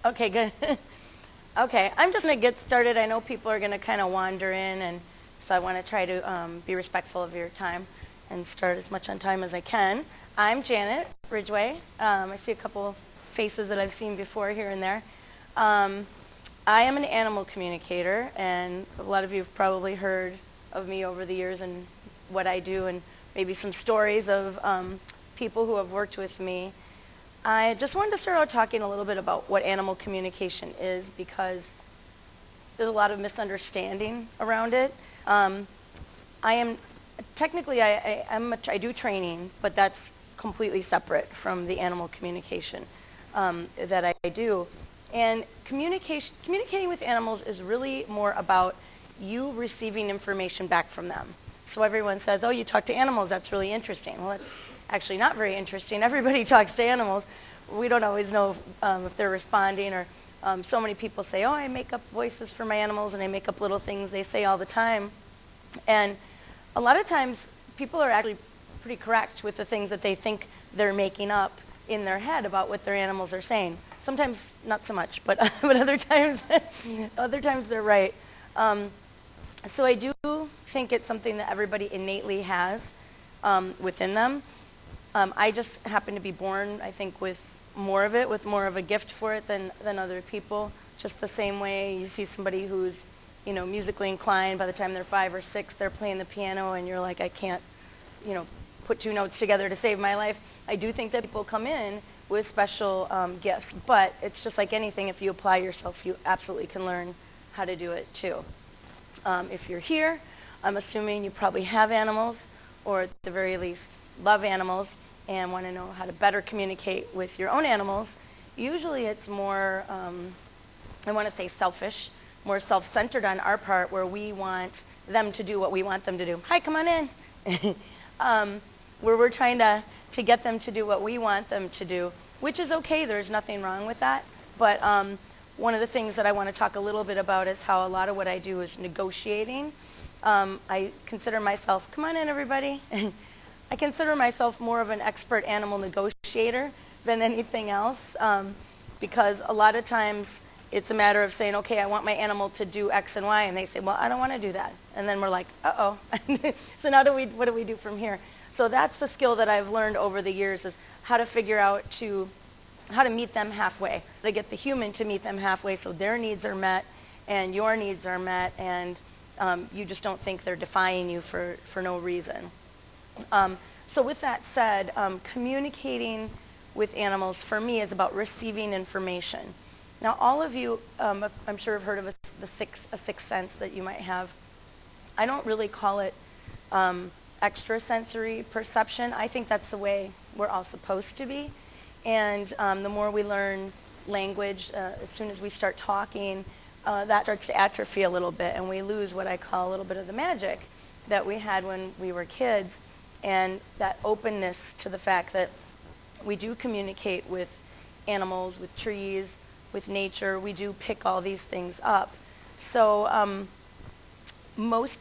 Okay, good. Okay, I'm just going to get started. I know people are going to kind of wander in, and so I want to try to be respectful of your time and start as much on time as I can. I'm Janet Ridgway. I see a couple faces that I've seen before here and there. I am an animal communicator, and a lot of you have probably heard of me over the years and what I do, and maybe some stories of people who have worked with me. I just wanted to start out talking a little bit about what animal communication is, because there's a lot of misunderstanding around it. I do training, but that's completely separate from the animal communication that I do. And communicating with animals is really more about you receiving information back from them. So everyone says, oh, you talk to animals, that's really interesting. Well, that's actually not very interesting. Everybody talks to animals. We don't always know if they're responding, or so many people say, oh, I make up voices for my animals, and I make up little things they say all the time. And a lot of times people are actually pretty correct with the things that they think they're making up in their head about what their animals are saying. Sometimes not so much, but other times they're right. So I do think it's something that everybody innately has within them. I just happen to be born, I think, with more of it, with more of a gift for it than other people. Just the same way you see somebody who's, musically inclined. By the time they're 5 or 6, they're playing the piano, and you're like, I can't, put 2 notes together to save my life. I do think that people come in with special gifts, but it's just like anything. If you apply yourself, you absolutely can learn how to do it too. If you're here, I'm assuming you probably have animals, or at the very least love animals, and want to know how to better communicate with your own animals. Usually it's more, I want to say selfish, more self-centered on our part, where we want them to do what we want them to do. Hi, come on in. Where we're trying to get them to do what we want them to do, which is okay. There's nothing wrong with that. But one of the things that I want to talk a little bit about is how a lot of what I do is negotiating. I consider myself, come on in, everybody. I consider myself more of an expert animal negotiator than anything else, because a lot of times it's a matter of saying, okay, I want my animal to do X and Y, and they say, well, I don't want to do that. And then we're like, uh-oh. So now what do we do from here? So that's the skill that I've learned over the years, is how to figure out how to meet them halfway. They get the human to meet them halfway, so their needs are met and your needs are met, and you just don't think they're defying you for no reason. So with that said, communicating with animals for me is about receiving information. Now, all of you, I'm sure, have heard of a sixth sense that you might have. I don't really call it extrasensory perception. I think that's the way we're all supposed to be. And the more we learn language, as soon as we start talking, that starts to atrophy a little bit, and we lose what I call a little bit of the magic that we had when we were kids, and that openness to the fact that we do communicate with animals, with trees, with nature. We do pick all these things up. So most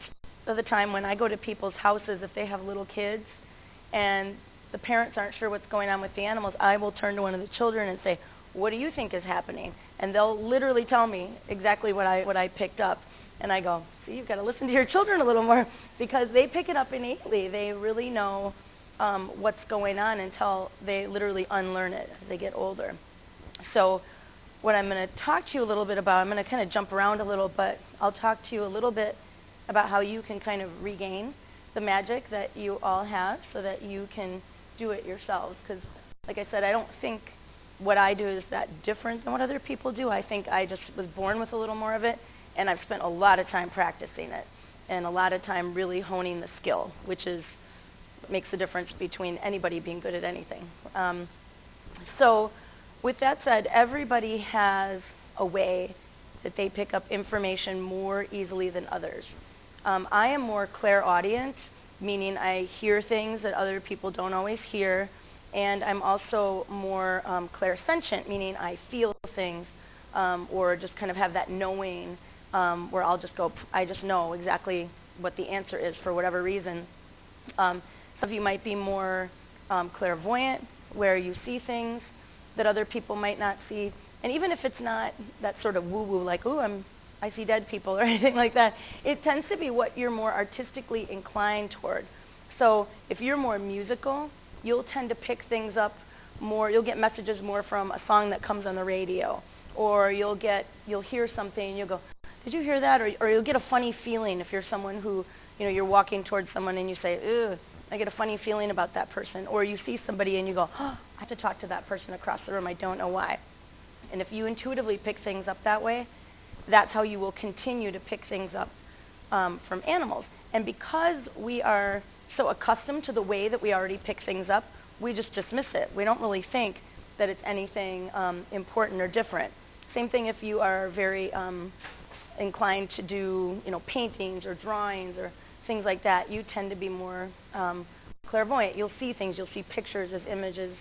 of the time when I go to people's houses, if they have little kids and the parents aren't sure what's going on with the animals, I will turn to one of the children and say, what do you think is happening? And they'll literally tell me exactly what I picked up. And I go, see, you've got to listen to your children a little more, because they pick it up innately. They really know what's going on until they literally unlearn it as they get older. So what I'm going to talk to you a little bit about, I'm going to kind of jump around a little, but I'll talk to you a little bit about how you can kind of regain the magic that you all have so that you can do it yourselves. Because, like I said, I don't think what I do is that different than what other people do. I think I just was born with a little more of it, and I've spent a lot of time practicing it and a lot of time really honing the skill, which makes the difference between anybody being good at anything. So with that said, everybody has a way that they pick up information more easily than others. I am more clairaudient, meaning I hear things that other people don't always hear, and I'm also more clairsentient, meaning I feel things or just kind of have that knowing, where I'll just go, I just know exactly what the answer is for whatever reason. Some of you might be more clairvoyant, where you see things that other people might not see, And even if it's not that sort of woo-woo, like, ooh, I see dead people or anything like that, it tends to be what you're more artistically inclined toward. So if you're more musical, you'll tend to pick things up more. You'll get messages more from a song that comes on the radio, or you'll hear something and you'll go, did you hear that? Or you'll get a funny feeling if you're someone who, you're walking towards someone and you say, ugh, I get a funny feeling about that person. Or you see somebody and you go, oh, I have to talk to that person across the room. I don't know why. And if you intuitively pick things up that way, that's how you will continue to pick things up from animals. And because we are so accustomed to the way that we already pick things up, we just dismiss it. We don't really think that it's anything important or different. Same thing if you are very inclined to do, paintings or drawings or things like that. You tend to be more clairvoyant. You'll see things. You'll see pictures as images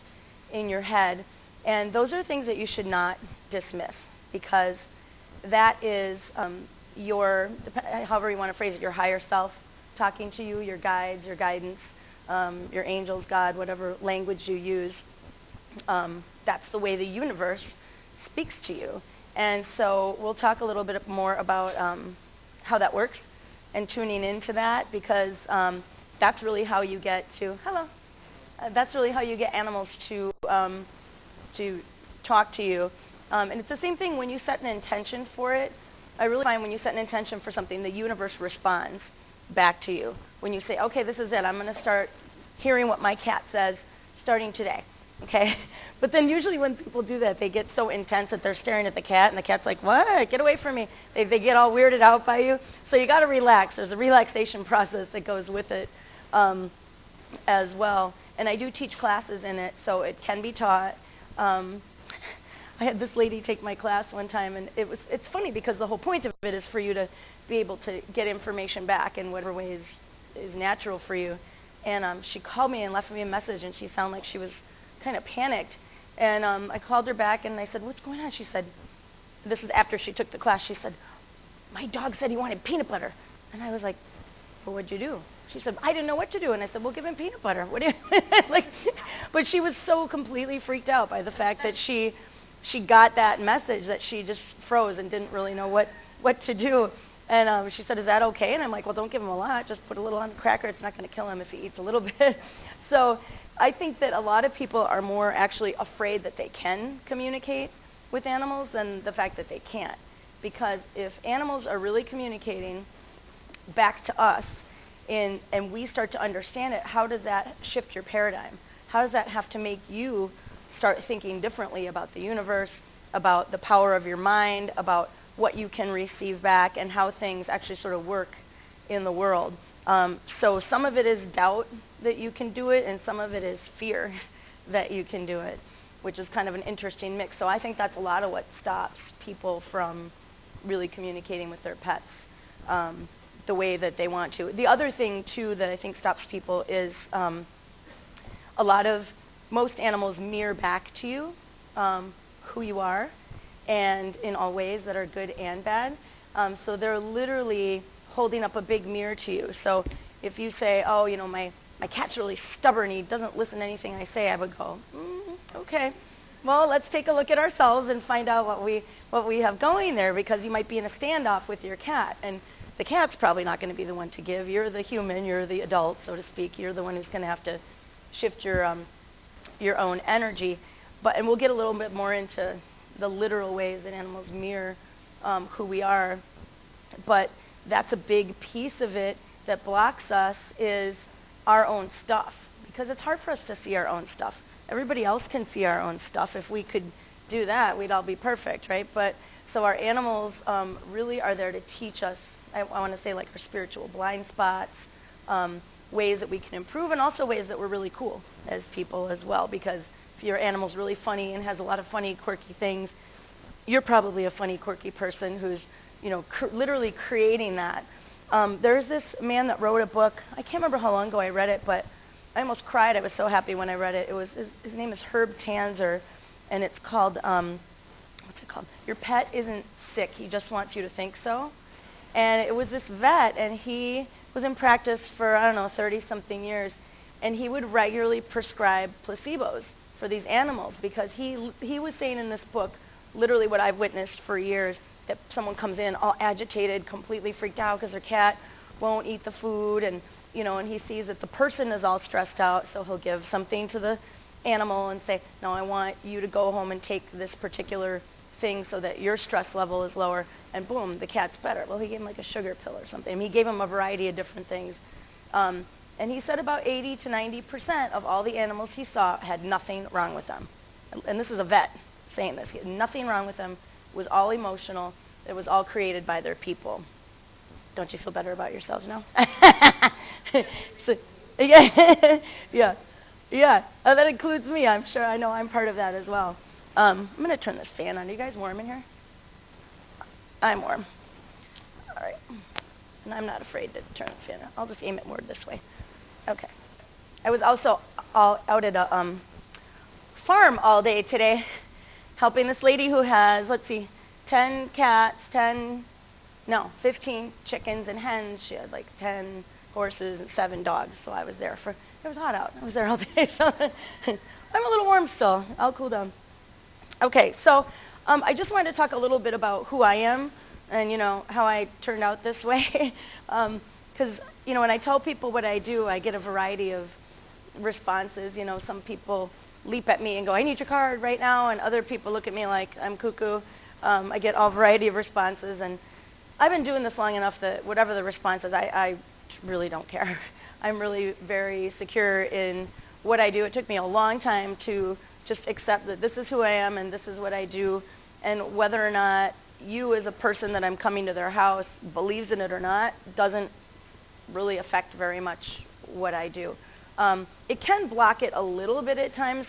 in your head. And those are things that you should not dismiss, because that is however you want to phrase it, your higher self talking to you, your guides, your guidance, your angels, God, whatever language you use. That's the way the universe speaks to you. And so we'll talk a little bit more about how that works and tuning into that, because that's really how you get to, that's really how you get animals to talk to you. And it's the same thing when you set an intention for it. I really find when you set an intention for something, the universe responds back to you. When you say, okay, this is it, I'm going to start hearing what my cat says starting today, okay? But then usually when people do that, they get so intense that they're staring at the cat, and the cat's like, what? Get away from me. They get all weirded out by you. So you got to relax. There's a relaxation process that goes with it as well. And I do teach classes in it, so it can be taught. I had this lady take my class one time, and it's funny because the whole point of it is for you to be able to get information back in whatever way is natural for you. And she called me and left me a message, and she sounded like she was kind of panicked. And I called her back, and I said, what's going on? She said, this is after she took the class, she said, my dog said he wanted peanut butter. And I was like, well, what'd you do? She said, I didn't know what to do. And I said, well, give him peanut butter. What do you but she was so completely freaked out by the fact that she got that message that she just froze and didn't really know what to do. And she said, is that okay? And I'm like, well, don't give him a lot. Just put a little on the cracker. It's not going to kill him if he eats a little bit. So I think that a lot of people are more actually afraid that they can communicate with animals than the fact that they can't. Because if animals are really communicating back to us and we start to understand it, how does that shift your paradigm? How does that have to make you start thinking differently about the universe, about the power of your mind, about what you can receive back, and how things actually sort of work in the world? So some of it is doubt that you can do it, and some of it is fear that you can do it, which is kind of an interesting mix. So I think that's a lot of what stops people from really communicating with their pets the way that they want to. The other thing, too, that I think stops people is most animals mirror back to you who you are, and in all ways that are good and bad. So they're literally holding up a big mirror to you. So if you say, oh, my cat's really stubborn, he doesn't listen to anything I say, I would go, okay, well, let's take a look at ourselves and find out what we have going there, because you might be in a standoff with your cat, and the cat's probably not going to be the one to give. You're the human, you're the adult, so to speak. You're the one who's going to have to shift your own energy. And we'll get a little bit more into the literal ways that animals mirror who we are. But that's a big piece of it that blocks us, is our own stuff, because it's hard for us to see our own stuff. Everybody else can see our own stuff. If we could do that, we'd all be perfect, right? But so our animals really are there to teach us, I want to say, like our spiritual blind spots, ways that we can improve, and also ways that we're really cool as people as well, because if your animal's really funny and has a lot of funny, quirky things, you're probably a funny, quirky person who's, literally creating that. There's this man that wrote a book. I can't remember how long ago I read it, but I almost cried. I was so happy when I read it. It was his name is Herb Tanzer, and it's called what's it called? Your Pet Isn't Sick. He Just Wants You to Think So. And it was this vet, and he was in practice for 30-something years, and he would regularly prescribe placebos for these animals, because he was saying in this book, literally what I've witnessed for years, that someone comes in all agitated, completely freaked out because their cat won't eat the food, and and he sees that the person is all stressed out, so he'll give something to the animal and say, no, I want you to go home and take this particular thing so that your stress level is lower, and boom, the cat's better. Well, he gave him like a sugar pill or something. He gave him a variety of different things. And he said about 80 to 90% of all the animals he saw had nothing wrong with them. And this is a vet saying this. He had nothing wrong with them. It was all emotional. It was all created by their people. Don't you feel better about yourselves now? So, yeah. That includes me. I'm sure. I know I'm part of that as well. I'm going to turn this fan on. Are you guys warm in here? I'm warm. All right. And I'm not afraid to turn the fan on. I'll just aim it more this way. Okay. I was also out at a farm all day today, helping this lady who has, 10 cats, 15 chickens and hens. She had like 10 horses and 7 dogs. So I was there it was hot out. I was there all day. So I'm a little warm still. I'll cool down. Okay, so I just wanted to talk a little bit about who I am and, how I turned out this way. Because, when I tell people what I do, I get a variety of responses. Some people leap at me and go, I need your card right now, and other people look at me like I'm cuckoo. I get all variety of responses, and I've been doing this long enough that whatever the response is, I really don't care. I'm really very secure in what I do. It took me a long time to just accept that this is who I am and this is what I do, and whether or not you as a person that I'm coming to their house believes in it or not doesn't really affect very much what I do. It can block it a little bit at times,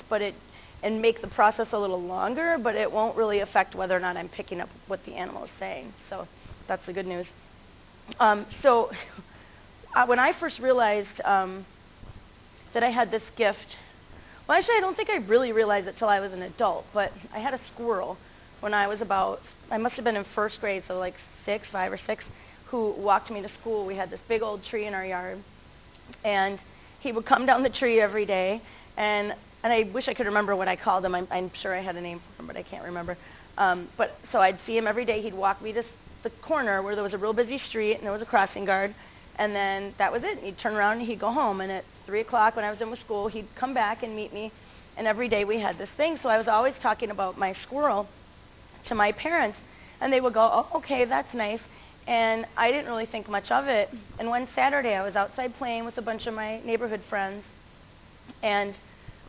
and make the process a little longer, but it won't really affect whether or not I'm picking up what the animal is saying. So that's the good news. When I first realized that I had this gift, well, actually, I don't think I really realized it till I was an adult, but I had a squirrel when I was I must have been in first grade, so like 5 or 6, who walked me to school. We had this big old tree in our yard, and he would come down the tree every day, and I wish I could remember what I called him. I'm sure I had a name for him, but I can't remember. So I'd see him every day. He'd walk me to the corner where there was a real busy street, and there was a crossing guard, and then that was it. He'd turn around and he'd go home, and at 3 o'clock when I was done with school, he'd come back and meet me, and every day we had this thing. So I was always talking about my squirrel to my parents, and they would go, oh, okay, that's nice. And I didn't really think much of it. And one Saturday I was outside playing with a bunch of my neighborhood friends, and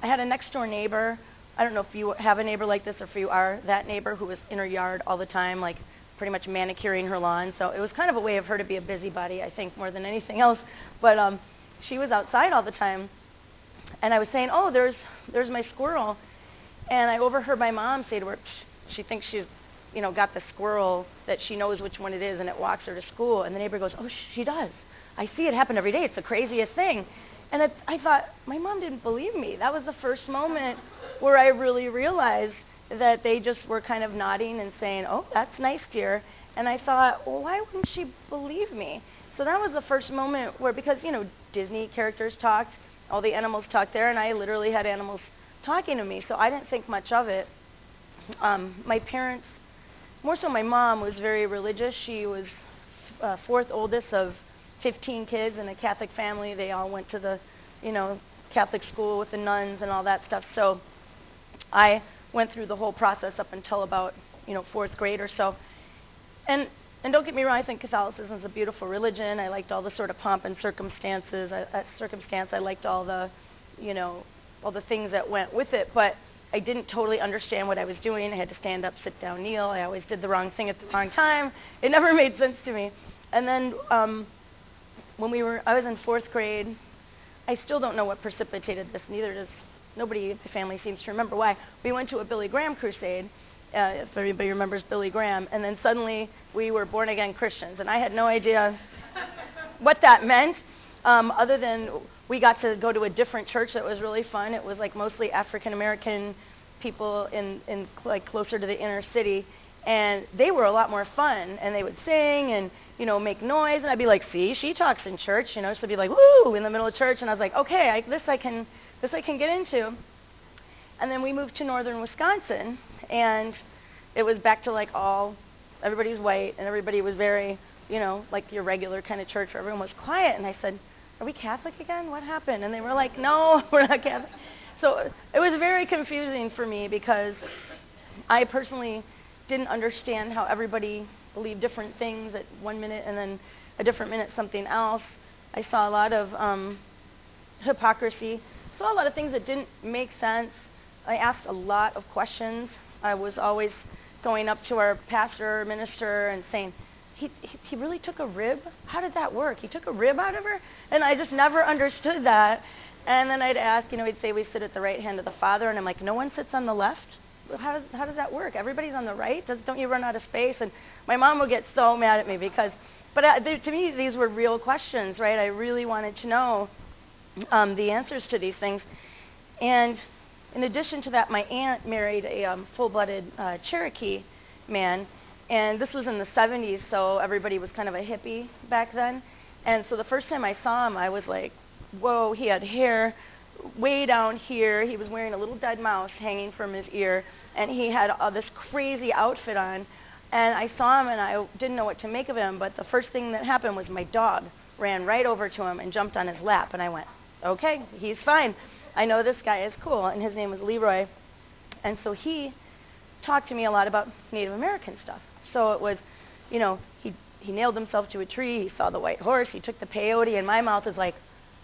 I had a next-door neighbor. I don't know if you have a neighbor like this or if you are that neighbor who was in her yard all the time, like pretty much manicuring her lawn. So it was kind of a way of her to be a busybody, I think, more than anything else. But she was outside all the time, and I was saying, oh, there's my squirrel. And I overheard my mom say to her, she thinks she's got the squirrel that she knows which one it is, and it walks her to school. And the neighbor goes, oh, she does. I see it happen every day. It's the craziest thing. And I thought, my mom didn't believe me. That was the first moment where I really realized that they just were kind of nodding and saying, oh, that's nice, dear. And I thought, well, why wouldn't she believe me? So that was the first moment where, because, Disney characters talked, all the animals talked there, and I literally had animals talking to me. So I didn't think much of it. My parents, more so my mom, was very religious. She was fourth oldest of 15 kids in a Catholic family. They all went to the, Catholic school with the nuns and all that stuff. So I went through the whole process up until about, 4th grade or so. And don't get me wrong, I think Catholicism is a beautiful religion. I liked all the sort of pomp and circumstances. I liked all the, all the things that went with it. But I didn't totally understand what I was doing. I had to stand up, sit down, kneel. I always did the wrong thing at the wrong time. It never made sense to me. And then when I was in 4th grade, I still don't know what precipitated this. Neither does nobody in the family seems to remember why. We went to a Billy Graham crusade, if everybody remembers Billy Graham, and then suddenly we were born-again Christians, and I had no idea what that meant, other than we got to go to a different church that was really fun. It was like mostly African-American people in like closer to the inner city, and they were a lot more fun, and they would sing and make noise, and I'd be like, see, she talks in church, so it'd be like, woo, in the middle of church, and I was like, okay, this I can get into. And then we moved to northern Wisconsin, and it was back to like everybody was white and everybody was very, like your regular kind of church where everyone was quiet. And I said, are we Catholic again? What happened? And they were like, no, we're not Catholic. So it was very confusing for me because I personally didn't understand how everybody believed different things at one minute and then a different minute something else. I saw a lot of hypocrisy, saw a lot of things that didn't make sense. I asked a lot of questions. I was always going up to our pastor or minister and saying, he really took a rib? How did that work? He took a rib out of her? And I just never understood that. And then I'd ask, he'd say we sit at the right hand of the Father, and I'm like, no one sits on the left? How does that work? Everybody's on the right? Don't you run out of space? And my mom would get so mad at me to me, these were real questions, right? I really wanted to know the answers to these things. And in addition to that, my aunt married a full-blooded Cherokee man, and this was in the 70s, so everybody was kind of a hippie back then. And so the first time I saw him, I was like, whoa, he had hair way down here. He was wearing a little dead mouse hanging from his ear, and he had this crazy outfit on. And I saw him, and I didn't know what to make of him, but the first thing that happened was my dog ran right over to him and jumped on his lap, and I went, okay, he's fine. I know this guy is cool, and his name was Leroy. And so he talked to me a lot about Native American stuff. So it was, he nailed himself to a tree, he saw the white horse, he took the peyote, and my mouth was like,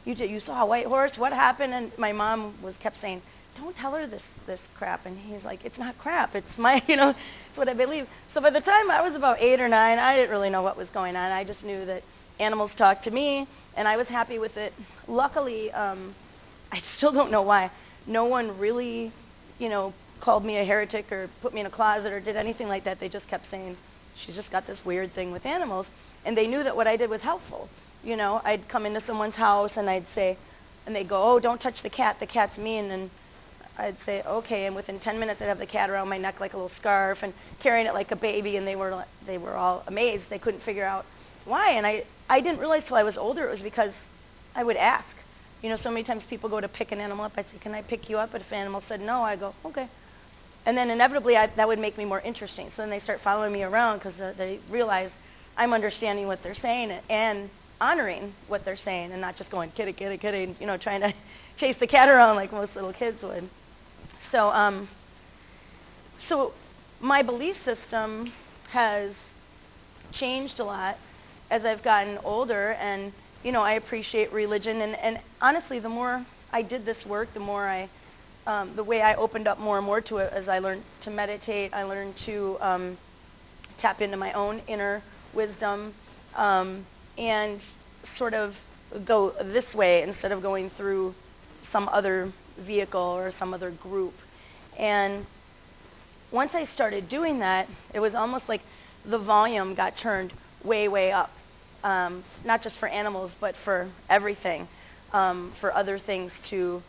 you saw a white horse? What happened? And my mom kept saying, don't tell her this crap. And he's like, it's not crap. It's it's what I believe. So by the time I was about 8 or 9, I didn't really know what was going on. I just knew that animals talked to me, and I was happy with it. Luckily, I still don't know why. No one really, called me a heretic or put me in a closet or did anything like that. They just kept saying, she's just got this weird thing with animals. And they knew that what I did was helpful. I'd come into someone's house and I'd say, and they'd go, oh, don't touch the cat's mean. And I'd say, okay, and within 10 minutes I'd have the cat around my neck like a little scarf and carrying it like a baby, and they were all amazed. They couldn't figure out why. And I didn't realize till I was older it was because I would ask. So many times people go to pick an animal up. I'd say, can I pick you up? But if an animal said no, I go, okay. And then inevitably that would make me more interesting. So then they start following me around because they realize I'm understanding what they're saying and honoring what they're saying and not just going kitty, kitty, kitty, trying to chase the cat around like most little kids would. So my belief system has changed a lot as I've gotten older, and I appreciate religion, and honestly, the more I did this work, the more the way I opened up more and more to it as I learned to meditate. I learned to tap into my own inner wisdom and sort of go this way instead of going through some other vehicle or some other group. And once I started doing that, it was almost like the volume got turned way, way up, not just for animals, but for everything, for other things to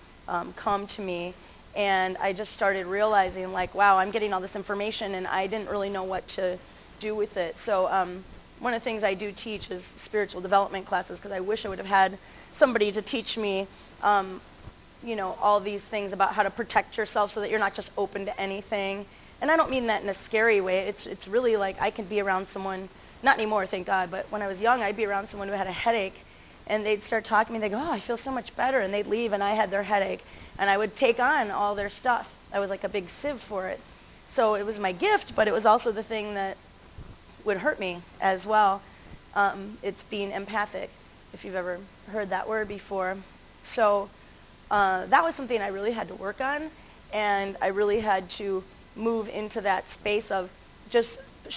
come to me. And I just started realizing, like, wow, I'm getting all this information, and I didn't really know what to do with it. So one of the things I do teach is spiritual development classes, because I wish I would have had somebody to teach me, all these things about how to protect yourself so that you're not just open to anything. And I don't mean that in a scary way. It's really like I can be around someone, not anymore, thank God, but when I was young, I'd be around someone who had a headache, and they'd start talking to me, they'd go, oh, I feel so much better, and they'd leave, and I had their headache, and I would take on all their stuff. I was like a big sieve for it. So it was my gift, but it was also the thing that would hurt me as well. It's being empathic, if you've ever heard that word before. So that was something I really had to work on, and I really had to move into that space of just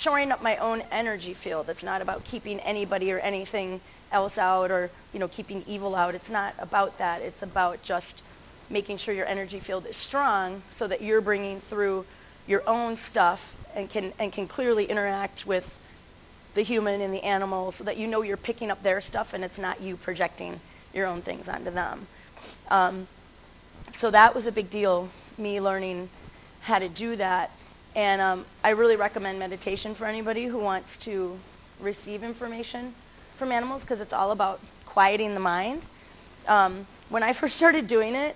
shoring up my own energy field. It's not about keeping anybody or anything else out, or keeping evil out. It's not about that. It's about just making sure your energy field is strong so that you're bringing through your own stuff and can clearly interact with the human and the animal, so that you're picking up their stuff and it's not you projecting your own things onto them. So that was a big deal, me learning how to do that. And I really recommend meditation for anybody who wants to receive information from animals, because it's all about quieting the mind. When I first started doing it,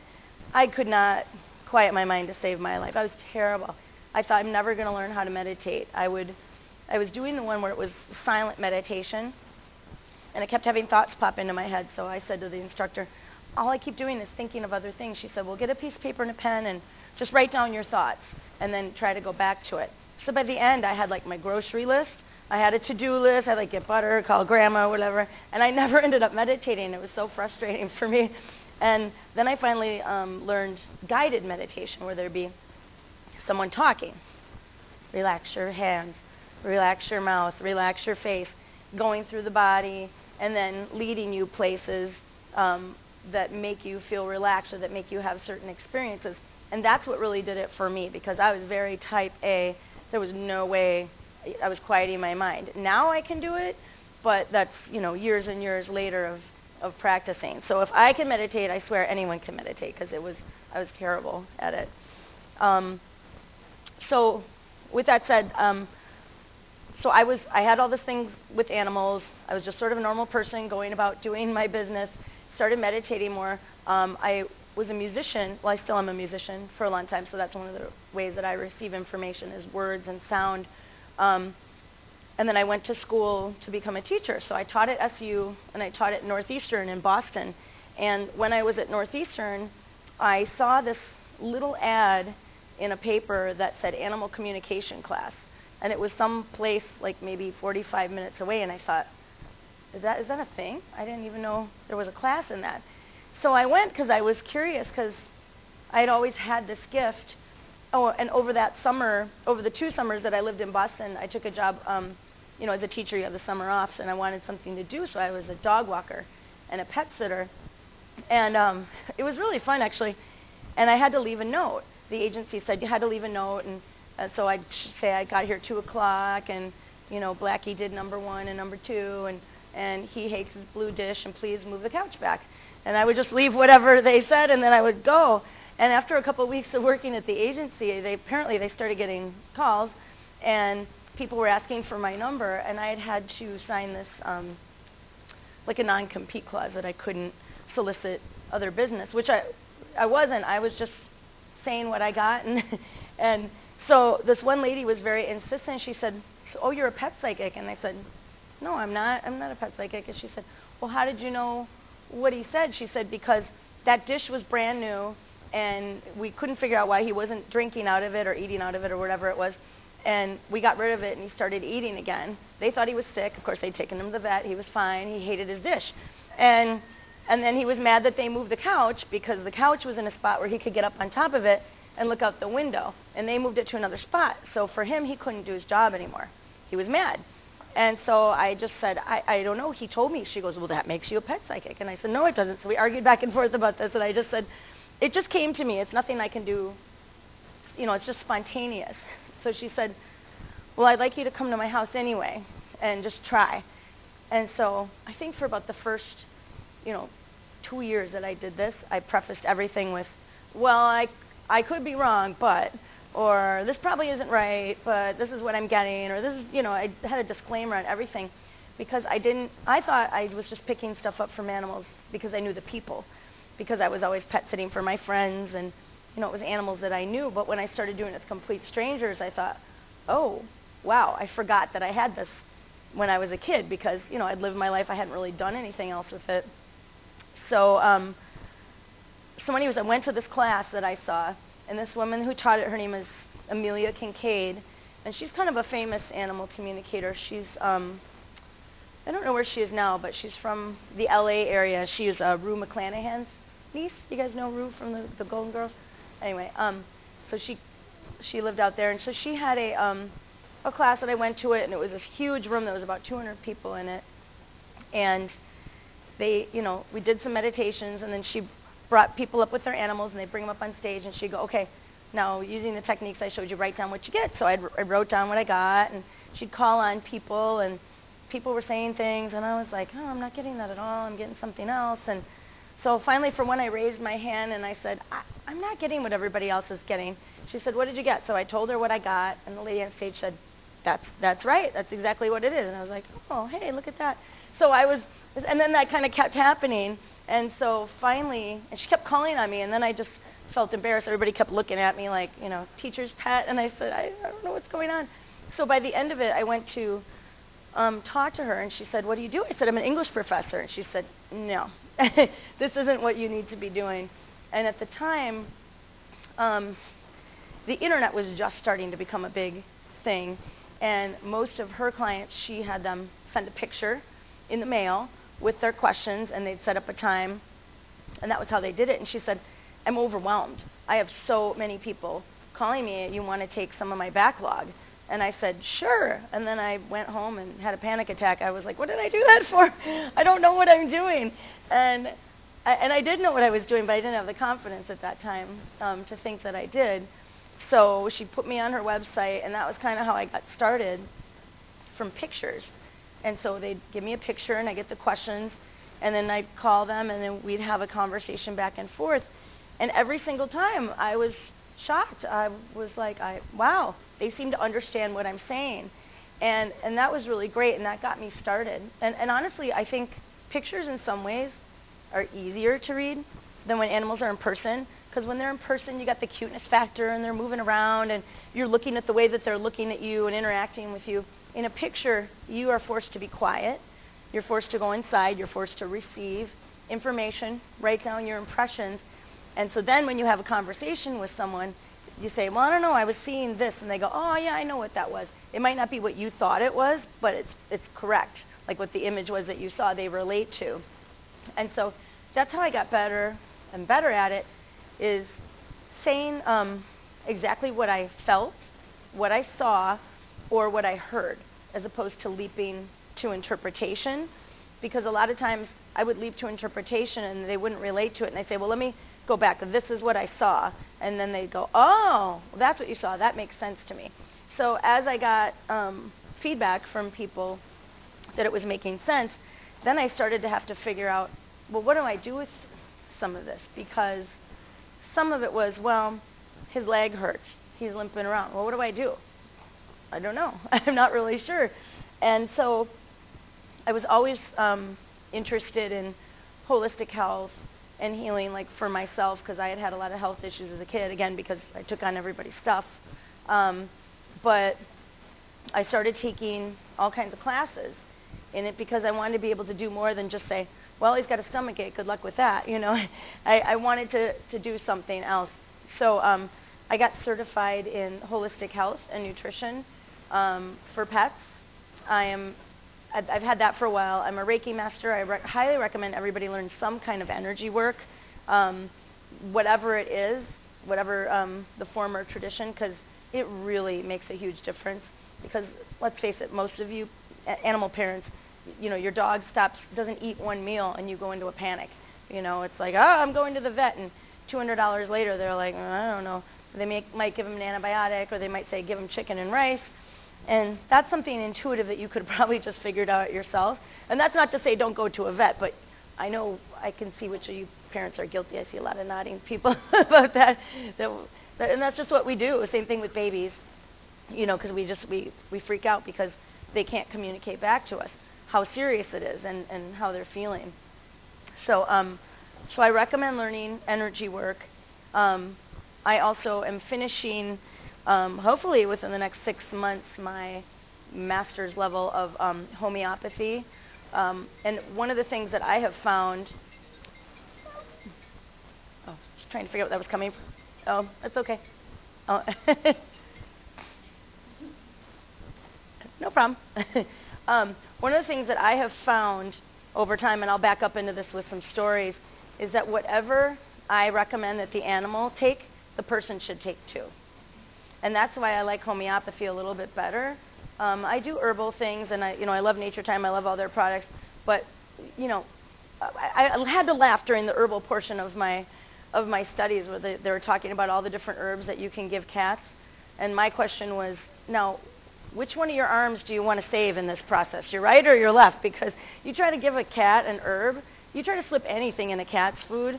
I could not quiet my mind to save my life. I was terrible. I thought I'm never going to learn how to meditate. I was doing the one where it was silent meditation, and I kept having thoughts pop into my head. So I said to the instructor, all I keep doing is thinking of other things. She said, well, get a piece of paper and a pen and just write down your thoughts and then try to go back to it. So by the end, I had like my grocery list. I had a to-do list. I had like get butter, call grandma, whatever. And I never ended up meditating. It was so frustrating for me. And then I finally learned guided meditation, where there'd be someone talking. Relax your hands, relax your mouth, relax your face, going through the body, and then leading you places that make you feel relaxed or that make you have certain experiences. And that's what really did it for me, because I was very type A. There was no way I was quieting my mind. Now I can do it, but that's, years and years later of practicing. So if I can meditate, I swear anyone can meditate, because I was terrible at it. So with that said, so I had all these things with animals. I was just sort of a normal person going about doing my business. Started meditating more. I was a musician. Well, I still am a musician for a long time, so that's one of the ways that I receive information is words and sound. And then I went to school to become a teacher. So I taught at SU, and I taught at Northeastern in Boston. And when I was at Northeastern, I saw this little ad in a paper that said animal communication class. And it was some place like maybe 45 minutes away, and I thought, is that a thing? I didn't even know there was a class in that. So I went because I was curious, because I had always had this gift. Oh, and over that summer, over the 2 summers that I lived in Boston, I took a job, as a teacher, you have the summer off, and I wanted something to do, so I was a dog walker and a pet sitter. And it was really fun, actually. And I had to leave a note. The agency said you had to leave a note, and so I'd say I got here 2 o'clock, and, Blackie did number 1 and number 2, and he hates his blue dish, and please move the couch back. And I would just leave whatever they said, and then I would go. And after a couple of weeks of working at the agency, they started getting calls, and people were asking for my number, and I had to sign this, like a non-compete clause that I couldn't solicit other business, which I wasn't. I was just saying what I got, and so this one lady was very insistent. She said, oh, you're a pet psychic. And I said, no, I'm not a pet psychic. And she said, well, how did you know what he said? She said, because that dish was brand new, and we couldn't figure out why he wasn't drinking out of it or eating out of it or whatever it was. And we got rid of it, and he started eating again. They thought he was sick. Of course, they'd taken him to the vet. He was fine. He hated his dish. And then he was mad that they moved the couch, because the couch was in a spot where he could get up on top of it and look out the window. And they moved it to another spot. So for him, he couldn't do his job anymore. He was mad. And so I just said, I don't know. He told me. She goes, well, that makes you a pet psychic. And I said, no, it doesn't. So we argued back and forth about this. And I just said, it just came to me. It's nothing I can do. It's just spontaneous. So she said, well, I'd like you to come to my house anyway and just try. And so I think for about the first, 2 years that I did this, I prefaced everything with, well, I could be wrong, but, or this probably isn't right, but this is what I'm getting, or this is, I had a disclaimer on everything, because I thought I was just picking stuff up from animals because I knew the people, because I was always pet sitting for my friends, and, it was animals that I knew. But when I started doing it with complete strangers, I thought, oh, wow, I forgot that I had this when I was a kid, because, I'd lived my life, I hadn't really done anything else with it. So, anyways, I went to this class that I saw, and this woman who taught it, her name is Amelia Kincaid, and she's kind of a famous animal communicator. She's, I don't know where she is now, but she's from the LA area. She is Rue McClanahan's niece. You guys know Rue from the Golden Girls? Anyway, so she lived out there, and so she had a class that I went to it, and it was this huge room. There was about 200 people in it, and they, we did some meditations, and then she brought people up with their animals, and they'd bring them up on stage, and she'd go, okay, now using the techniques I showed you, write down what you get. So I wrote down what I got, and she'd call on people, and people were saying things, and I was like, oh, I'm not getting that at all. I'm getting something else. And so finally, for one, I raised my hand, and I said, I'm not getting what everybody else is getting. She said, what did you get? So I told her what I got, and the lady on stage said, that's right. That's exactly what it is. And I was like, oh, hey, look at that. So and then that kind of kept happening. And so finally, and she kept calling on me, and then I just felt embarrassed. Everybody kept looking at me like, teacher's pet, and I said, I don't know what's going on. So by the end of it, I went to talk to her, and she said, what do you do? I said, I'm an English professor. And she said, no, this isn't what you need to be doing. And at the time, the internet was just starting to become a big thing, and most of her clients, she had them send a picture in the mail with their questions, and they'd set up a time, and that was how they did it. And she said, I'm overwhelmed. I have so many people calling me, you want to take some of my backlog? And I said, sure. And then I went home and had a panic attack. I was like, what did I do that for? I don't know what I'm doing. And I did know what I was doing, but I didn't have the confidence at that time to think that I did. So she put me on her website, and that was kind of how I got started, from pictures. And so they'd give me a picture, and I get the questions, and then I'd call them, and then we'd have a conversation back and forth. And every single time, I was shocked. I was like, wow, they seem to understand what I'm saying. And that was really great, and that got me started. And honestly, I think pictures in some ways are easier to read than when animals are in person, because when they're in person, you got the cuteness factor, and they're moving around, and you're looking at the way that they're looking at you and interacting with you. In a picture, you are forced to be quiet. You're forced to go inside. You're forced to receive information, write down your impressions. And so then when you have a conversation with someone, you say, well, I don't know, I was seeing this. And they go, oh, yeah, I know what that was. It might not be what you thought it was, but it's correct. Like what the image was that you saw, they relate to. And so that's how I got better and better at it, is saying exactly what I felt, what I saw, or what I heard, as opposed to leaping to interpretation. Because a lot of times I would leap to interpretation and they wouldn't relate to it, and I'd say, well, let me go back. This is what I saw. And then they'd go, oh, well, that's what you saw. That makes sense to me. So as I got feedback from people that it was making sense, then I started to have to figure out, well, what do I do with some of this? Because some of it was, well, his leg hurts. He's limping around. Well, what do I do? I don't know. I'm not really sure. And so I was always interested in holistic health and healing, like for myself, because I had had a lot of health issues as a kid, again, because I took on everybody's stuff. But I started taking all kinds of classes in it because I wanted to be able to do more than just say, well, he's got a stomach ache, good luck with that. I wanted to do something else. So I got certified in holistic health and nutrition for pets. I've had that for a while. I'm a Reiki master. I highly recommend everybody learn some kind of energy work, whatever it is, whatever the form or tradition, because it really makes a huge difference. Because let's face it, most of you animal parents, your dog doesn't eat one meal, and you go into a panic. It's like, oh, I'm going to the vet, and $200 later, they're like, I don't know. They might give him an antibiotic, or they might say give him chicken and rice. And that's something intuitive that you could probably just figured out yourself. And that's not to say don't go to a vet, but I know I can see which of you parents are guilty. I see a lot of nodding people about that. And that's just what we do. Same thing with babies, because we freak out because they can't communicate back to us how serious it is and how they're feeling. So I recommend learning energy work. I also am finishing, hopefully within the next 6 months, my master's level of homeopathy. And one of the things that I have found, just trying to figure out where that was coming from. Oh, that's okay. Oh. No problem. One of the things that I have found over time, and I'll back up into this with some stories, is that whatever I recommend that the animal take, the person should take too. And that's why I like homeopathy a little bit better. I do herbal things, and I love Natur-Tyme. I love all their products. But I had to laugh during the herbal portion of my studies where they were talking about all the different herbs that you can give cats. And my question was, now, which one of your arms do you want to save in this process, your right or your left? Because you try to give a cat an herb, you try to slip anything in a cat's food,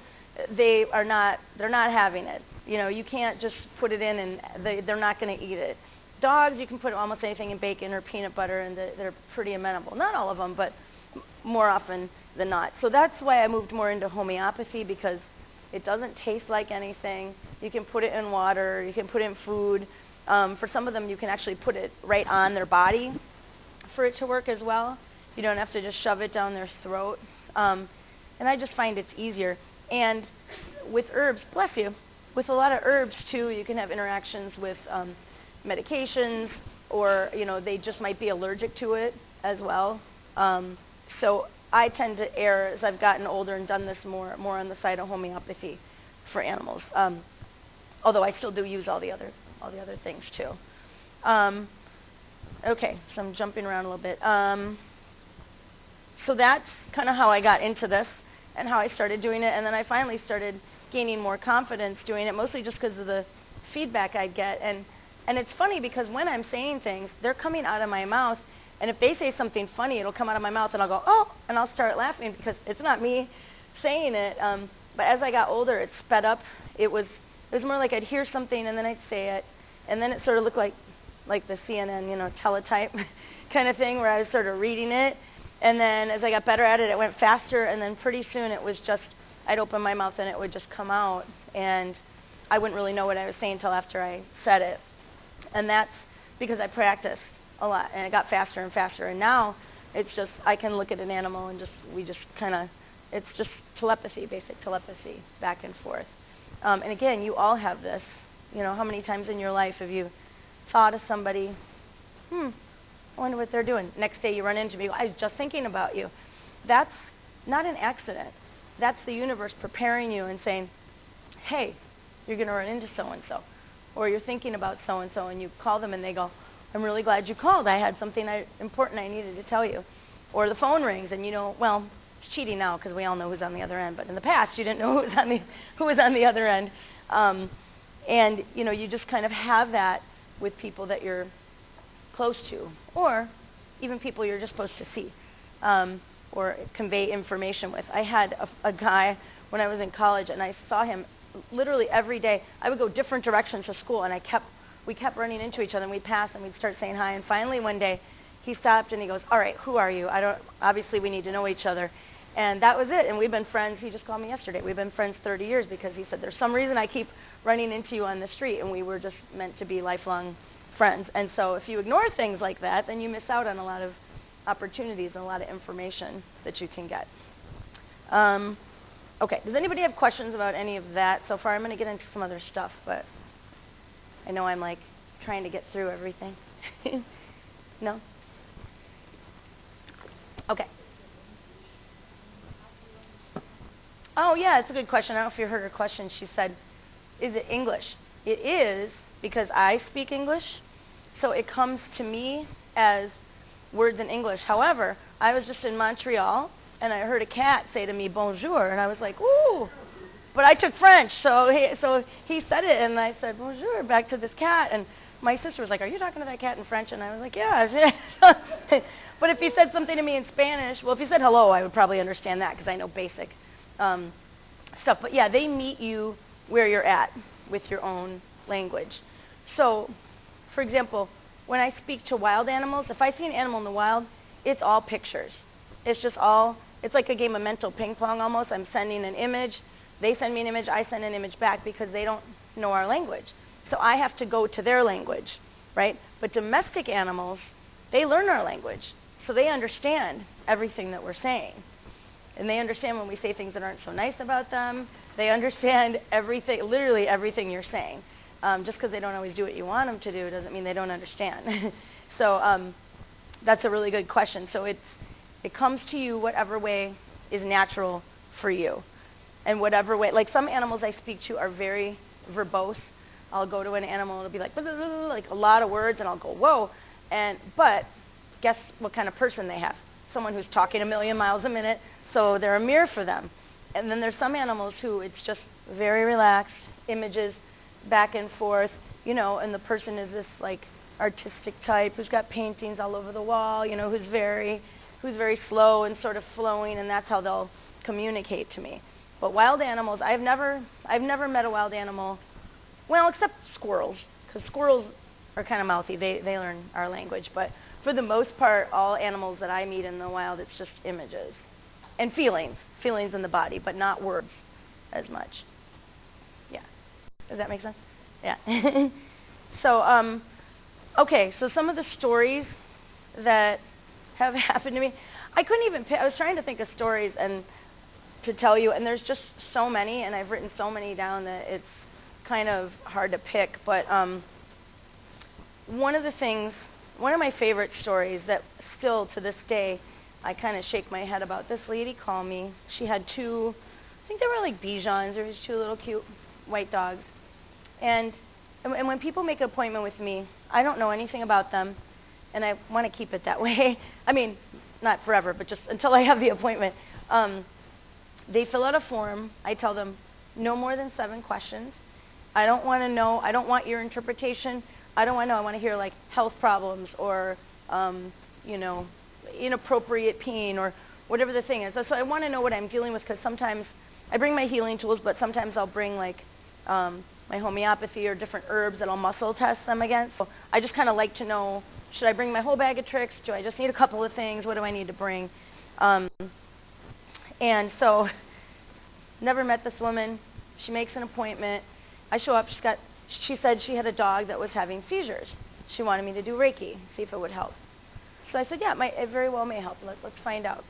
they're not having it. You can't just put it in and they're not going to eat it. Dogs, you can put almost anything in bacon or peanut butter, and they're pretty amenable. Not all of them, but more often than not. So that's why I moved more into homeopathy, because It doesn't taste like anything. You can put it in water. You can put it in food. For some of them, you can actually put it right on their body for it to work as well. You don't have to just shove it down their throat. And I just find it's easier. And with herbs, bless you, with a lot of herbs too, you can have interactions with medications, or they just might be allergic to it as well. So I tend to err, as I've gotten older and done this more on the side of homeopathy for animals. Although I still do use all the other things too. Okay, so I'm jumping around a little bit. So that's kind of how I got into this and how I started doing it, and then I finally started gaining more confidence doing it, mostly just because of the feedback I'd get. And it's funny because when I'm saying things, they're coming out of my mouth, and if they say something funny, it'll come out of my mouth, and I'll go, oh, and I'll start laughing because it's not me saying it. But as I got older, it sped up. It was more like I'd hear something, and then I'd say it, and then it sort of looked like the CNN, teletype kind of thing, where I was sort of reading it. And then as I got better at it, it went faster, and then pretty soon it was just, I'd open my mouth and it would just come out, and I wouldn't really know what I was saying until after I said it. And that's because I practiced a lot, and it got faster and faster. And now it's just, I can look at an animal and we just kind of, it's just telepathy, basic telepathy, back and forth. And again, you all have this. How many times in your life have you thought of somebody, I wonder what they're doing. Next day you run into me, I was just thinking about you. That's not an accident. That's the universe preparing you and saying, hey, you're going to run into so-and-so. Or you're thinking about so-and-so, and you call them and they go, I'm really glad you called. I had something important I needed to tell you. Or the phone rings and well, it's cheating now because we all know who's on the other end, but in the past you didn't know who was on the other end. And you just kind of have that with people that you're close to, or even people you're just supposed to see or convey information with. I had a guy when I was in college, and I saw him literally every day. I would go different directions to school, and we kept running into each other, and we'd pass, and we'd start saying hi. And finally one day he stopped and he goes, all right, who are you? Obviously we need to know each other. And that was it, and we've been friends. He just called me yesterday. We've been friends 30 years because he said, there's some reason I keep running into you on the street, and we were just meant to be lifelong friends. And so if you ignore things like that, then you miss out on a lot of opportunities and a lot of information that you can get. Okay, does anybody have questions about any of that so far? I'm going to get into some other stuff, but I know I'm trying to get through everything. No? Okay. Oh, yeah, it's a good question. I don't know if you heard her question. She said, is it English? It is, because I speak English, so it comes to me as words in English. However, I was just in Montreal, and I heard a cat say to me, bonjour, and I was like, ooh. But I took French, so he said it, and I said, bonjour, back to this cat. And my sister was like, are you talking to that cat in French? And I was like, yeah. But if he said something to me in Spanish, well, if he said hello, I would probably understand that because I know basic stuff. But yeah, they meet you where you're at with your own language. So, for example, when I speak to wild animals, if I see an animal in the wild, it's all pictures. It's like a game of mental ping pong almost. I'm sending an image, they send me an image, I send an image back because they don't know our language. So I have to go to their language, right? But domestic animals, they learn our language. So they understand everything that we're saying. And they understand when we say things that aren't so nice about them. They understand everything, literally everything you're saying. Just because they don't always do what you want them to do doesn't mean they don't understand. So that's a really good question. So it comes to you whatever way is natural for you. And whatever way, like some animals I speak to are very verbose. I'll go to an animal, it'll be like, blah, blah, blah, like a lot of words, and I'll go, whoa. But guess what kind of person they have? Someone who's talking a million miles a minute, so they're a mirror for them. And then there's some animals who it's just very relaxed, images back and forth, and the person is this like artistic type who's got paintings all over the wall, who's very slow and sort of flowing, and that's how they'll communicate to me. But wild animals, I've never met a wild animal, well, except squirrels, because squirrels are kind of mouthy. They learn our language. But for the most part, all animals that I meet in the wild, it's just images and feelings in the body, but not words as much. Does that make sense? Yeah. So, okay, so some of the stories that have happened to me, I couldn't even pick. I was trying to think of stories and to tell you, and there's just so many, and I've written so many down that it's kind of hard to pick. But one of my favorite stories that still to this day I kind of shake my head about. This lady called me. She had two, I think they were like Bijans. There was two little cute white dogs. And when people make an appointment with me, I don't know anything about them, and I want to keep it that way. I mean, not forever, but just until I have the appointment. They fill out a form. I tell them no more than 7 questions. I don't want to know. I don't want your interpretation. I don't want to know. I want to hear like health problems or, inappropriate peeing or whatever the thing is. So I want to know what I'm dealing with, because sometimes I bring my healing tools, but sometimes I'll bring like my homeopathy or different herbs that I'll muscle test them against. So I just kind of like to know, should I bring my whole bag of tricks? Do I just need a couple of things? What do I need to bring? And so, never met this woman. She makes an appointment. I show up. She said she had a dog that was having seizures. She wanted me to do Reiki, see if it would help. So I said, yeah, it very well may help. Let's find out.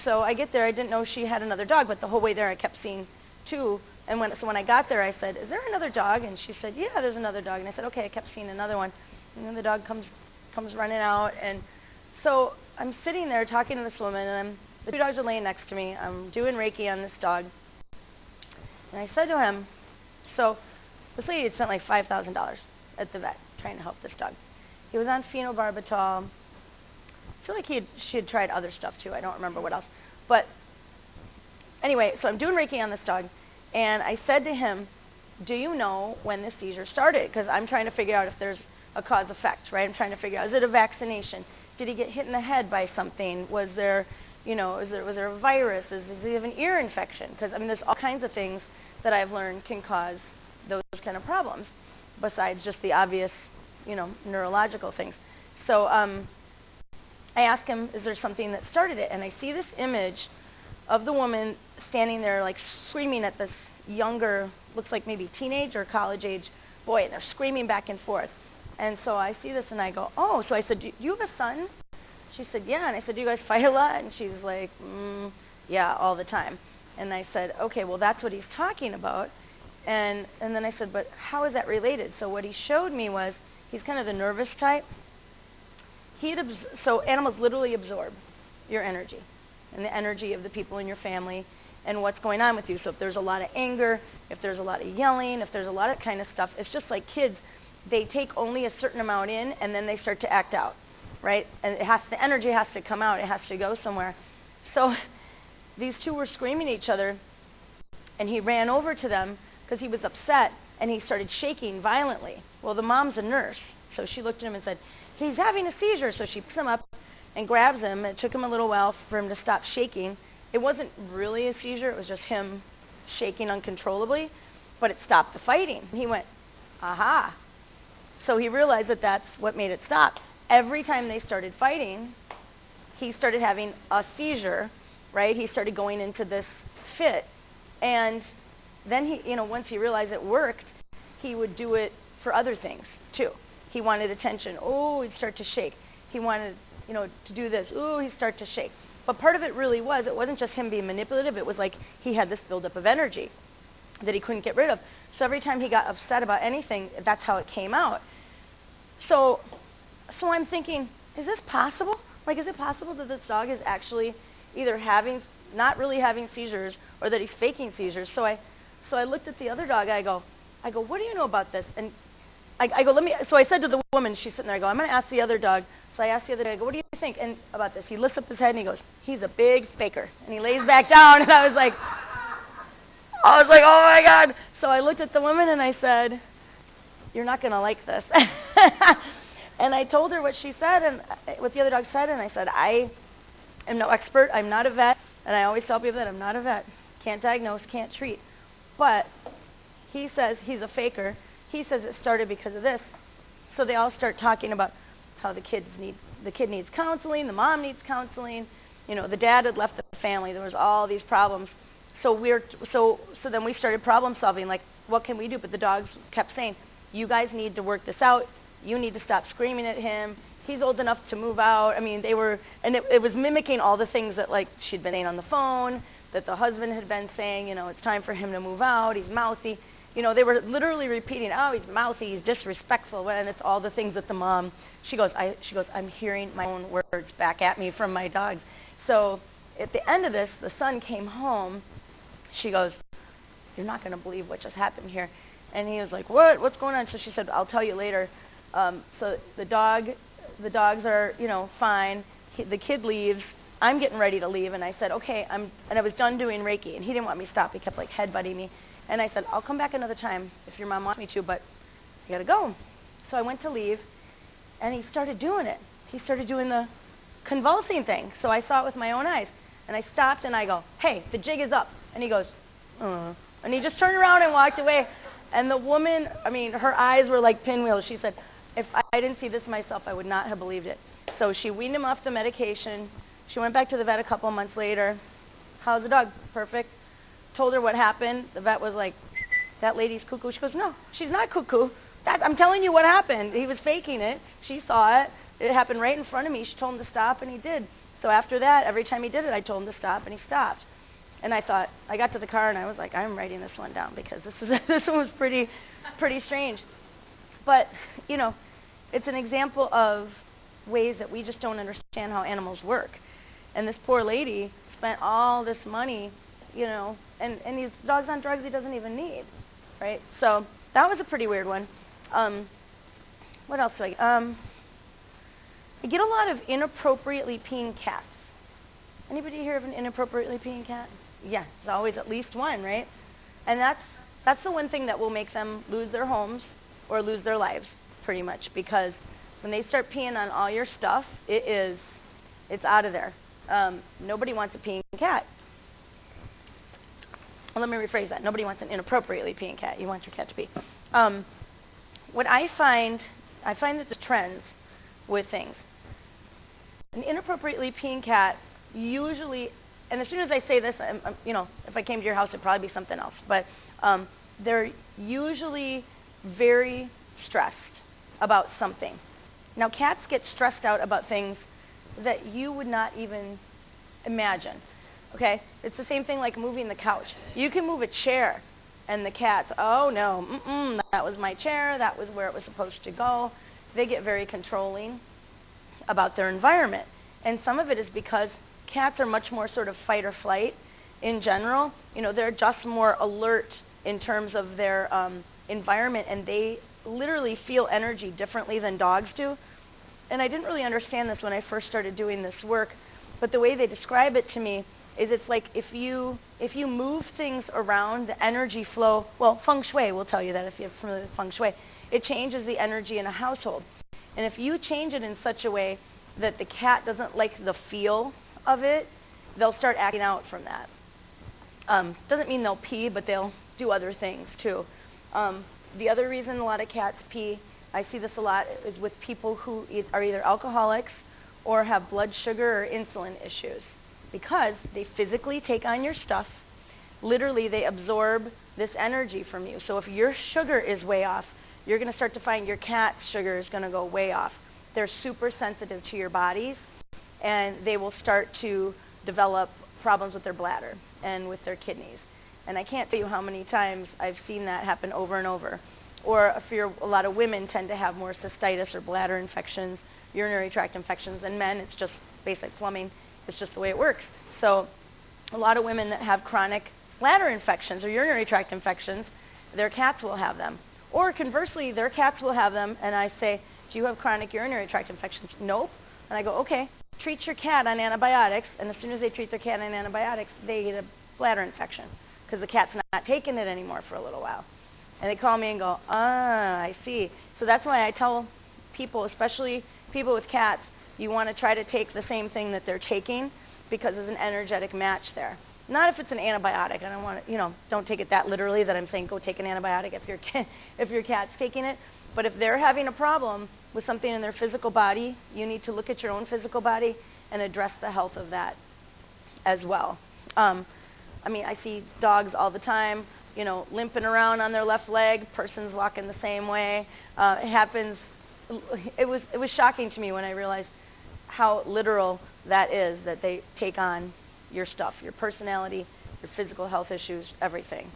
So I get there. I didn't know she had another dog, but the whole way there I kept seeing 2. And when I got there, I said, is there another dog? And she said, yeah, there's another dog. And I said, okay. I kept seeing another one. And then the dog comes running out. And so I'm sitting there talking to this woman, and the 2 dogs are laying next to me. I'm doing Reiki on this dog. And I said to him, so this lady had spent like $5,000 at the vet trying to help this dog. He was on phenobarbital. I feel like she had tried other stuff too. I don't remember what else. But anyway, so I'm doing Reiki on this dog, and I said to him, do you know when the seizure started? Because I'm trying to figure out if there's a cause-effect, right? I'm trying to figure out, is it a vaccination? Did he get hit in the head by something? Was there, was there a virus? Does he have an ear infection? Because, there's all kinds of things that I've learned can cause those kind of problems, besides just the obvious, neurological things. So I asked him, is there something that started it? And I see this image of the woman standing there, like, screaming at this younger, looks like maybe teenage or college-age boy, and they're screaming back and forth. And so I see this, and I go, oh. So I said, do you have a son? She said, yeah. And I said, do you guys fight a lot? And she's like, yeah, all the time. And I said, okay, well, that's what he's talking about. And then I said, but how is that related? So what he showed me was he's kind of the nervous type. So animals literally absorb your energy and the energy of the people in your family and what's going on with you. So if there's a lot of anger, if there's a lot of yelling, if there's a lot of kind of stuff, it's just like kids. They take only a certain amount in, and then they start to act out, right? And the energy has to come out. It has to go somewhere. So these 2 were screaming at each other, and he ran over to them because he was upset, and he started shaking violently. Well, the mom's a nurse, so she looked at him and said, he's having a seizure. So she picks him up and grabs him. It took him a little while for him to stop shaking. It wasn't really a seizure. It was just him shaking uncontrollably, but it stopped the fighting. He went, aha. So he realized that that's what made it stop. Every time they started fighting, he started having a seizure, right? He started going into this fit. And then he, once he realized it worked, he would do it for other things too. He wanted attention. Oh, he'd start to shake. He wanted, to do this. Oh, he'd start to shake. But part of it really was, it wasn't just him being manipulative. It was like he had this buildup of energy that he couldn't get rid of. So every time he got upset about anything, that's how it came out. So I'm thinking, is this possible? Like, is it possible that this dog is actually either not really having seizures, or that he's faking seizures? So I looked at the other dog. I go, what do you know about this? And I go, so I said to the woman, she's sitting there, I go, I'm going to ask the other dog. So I asked the other dog, I go, what do you think about this? He lifts up his head and he goes, he's a big faker. And he lays back down, and I was like, oh my God. So I looked at the woman and I said, you're not going to like this. And I told her what she said and what the other dog said, and I said, I am no expert. I'm not a vet, and I always tell people that I'm not a vet. Can't diagnose, can't treat. But he says he's a faker. He says it started because of this. So they all start talking about how the kid needs counseling, the mom needs counseling. The dad had left the family. There was all these problems. So then we started problem solving. Like, what can we do? But the dogs kept saying, you guys need to work this out. You need to stop screaming at him. He's old enough to move out. I mean, they were, and it was mimicking all the things that, like, she'd been saying on the phone, that the husband had been saying, you know, it's time for him to move out. He's mouthy. You know, they were literally repeating, oh, he's mouthy, he's disrespectful, and it's all the things that the mom, she goes, I'm hearing my own words back at me from my dogs. So at the end of this, the son came home. She goes, you're not going to believe what just happened here. And he was like, what's going on? So she said, I'll tell you later. So the dogs are, you know, fine. The kid leaves. I'm getting ready to leave, and I said, okay, and I was done doing Reiki, and he didn't want me to stop. He kept, like, headbutting me. And I said, I'll come back another time if your mom wants me to, but I got to go. So I went to leave, and he started doing it. He started doing the convulsing thing. So I saw it with my own eyes. And I stopped, and I go, hey, the jig is up. And he goes, and he just turned around and walked away. And the woman, I mean, her eyes were like pinwheels. She said, if I didn't see this myself, I would not have believed it. So she weaned him off the medication. She went back to the vet a couple of months later. How's the dog? Perfect. Told her what happened. The vet was like, that lady's cuckoo. She goes, no, she's not cuckoo. I'm telling you what happened. He was faking it. She saw it. It happened right in front of me. She told him to stop, and he did. So after that, every time he did it, I told him to stop, and he stopped. And I thought, I got to the car, and I was like, I'm writing this one down because this one was pretty strange. But, you know, it's an example of ways that we just don't understand how animals work. And this poor lady spent all this money, you know, and these dogs on drugs he doesn't even need, right? So that was a pretty weird one. What else do I get a lot of inappropriately peeing cats. Anybody hear of an inappropriately peeing cat? Yeah, there's always at least one, right? And that's the one thing that will make them lose their homes or lose their lives, pretty much, because when they start peeing on all your stuff, it's out of there. Nobody wants a peeing cat. Well, let me rephrase that. Nobody wants an inappropriately peeing cat. You want your cat to pee. What I find that the trends with things. An inappropriately peeing cat usually, and as soon as I say this, you know, if I came to your house, it'd probably be something else. But they're usually very stressed about something. Now, cats get stressed out about things that you would not even imagine. Okay? It's the same thing like moving the couch. You can move a chair, and the cat's, oh, no, that was my chair, that was where it was supposed to go. They get very controlling about their environment. And some of it is because cats are much more sort of fight or flight in general. You know, they're just more alert in terms of their environment, and they literally feel energy differently than dogs do. And I didn't really understand this when I first started doing this work, but the way they describe it to me is it's like if you move things around, the energy flow, well, feng shui will tell you that if you're familiar with feng shui, it changes the energy in a household. And if you change it in such a way that the cat doesn't like the feel of it, they'll start acting out from that. Doesn't mean they'll pee, but they'll do other things too. The other reason a lot of cats pee, I see this a lot, is with people who are either alcoholics or have blood sugar or insulin issues, because they physically take on your stuff. Literally, they absorb this energy from you. So if your sugar is way off, you're going to start to find your cat's sugar is going to go way off. They're super sensitive to your bodies, and they will start to develop problems with their bladder and with their kidneys. And I can't tell you how many times I've seen that happen over and over. Or a lot of women tend to have more cystitis or bladder infections, urinary tract infections, than men. It's just basic plumbing. It's just the way it works. So a lot of women that have chronic bladder infections or urinary tract infections, their cats will have them. Or conversely, their cats will have them, and I say, do you have chronic urinary tract infections? Nope. And I go, okay, treat your cat on antibiotics, and as soon as they treat their cat on antibiotics, they get a bladder infection because the cat's not taking it anymore for a little while. And they call me and go, I see. So that's why I tell people, especially people with cats, you want to try to take the same thing that they're taking because there's an energetic match there. Not if it's an antibiotic. I don't want to, don't take it that literally that I'm saying go take an antibiotic if your cat's taking it. But if they're having a problem with something in their physical body, you need to look at your own physical body and address the health of that as well. I see dogs all the time limping around on their left leg, person's walking the same way. It happens. It was shocking to me when I realized how literal that is, that they take on your stuff, your personality, your physical health issues, everything.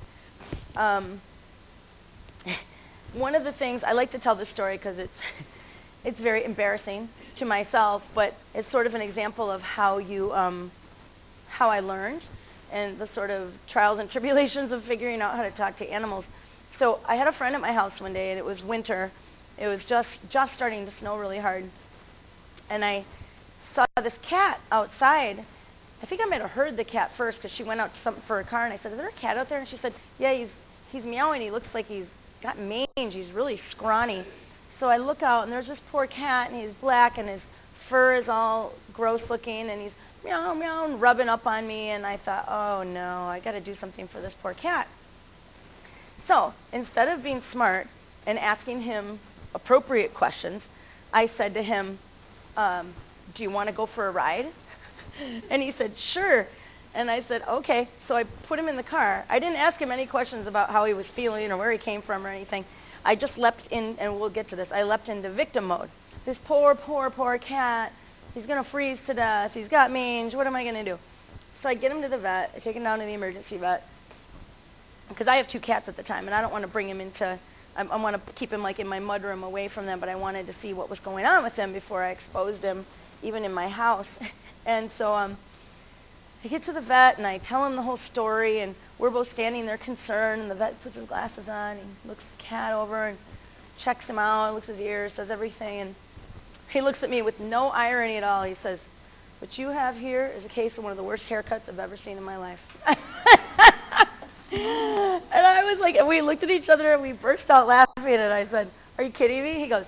One of the things, I like to tell this story because it's very embarrassing to myself, but it's sort of an example of how I learned and the sort of trials and tribulations of figuring out how to talk to animals. So I had a friend at my house one day, and it was winter. It was just starting to snow really hard. And I saw this cat outside. I think I might have heard the cat first because she went out for her car, and I said, "Is there a cat out there?" And she said, "Yeah, he's meowing. He looks like he's got mange. He's really scrawny." So I look out, and there's this poor cat, and he's black, and his fur is all gross looking, and he's meow, meow, and rubbing up on me. And I thought, oh, no, I got to do something for this poor cat. So instead of being smart and asking him appropriate questions, I said to him, "Do you want to go for a ride?" And he said, "Sure." And I said, "Okay." So I put him in the car. I didn't ask him any questions about how he was feeling or where he came from or anything. I just leapt in, and we'll get to this. I leapt into victim mode. This poor, poor, poor cat. He's going to freeze to death. He's got mange. What am I going to do? So I get him to the vet. I take him down to the emergency vet because I have 2 cats at the time, and I don't want to bring him into. I want to keep him like in my mudroom away from them, but I wanted to see what was going on with him before I exposed him, even in my house. And so I get to the vet, and I tell him the whole story, and we're both standing there concerned, and the vet puts his glasses on, and looks the cat over and checks him out, looks at his ears, does everything, and he looks at me with no irony at all. He says, "What you have here is a case of one of the worst haircuts I've ever seen in my life." And I was like, and we looked at each other and we burst out laughing, and I said, "Are you kidding me?" He goes,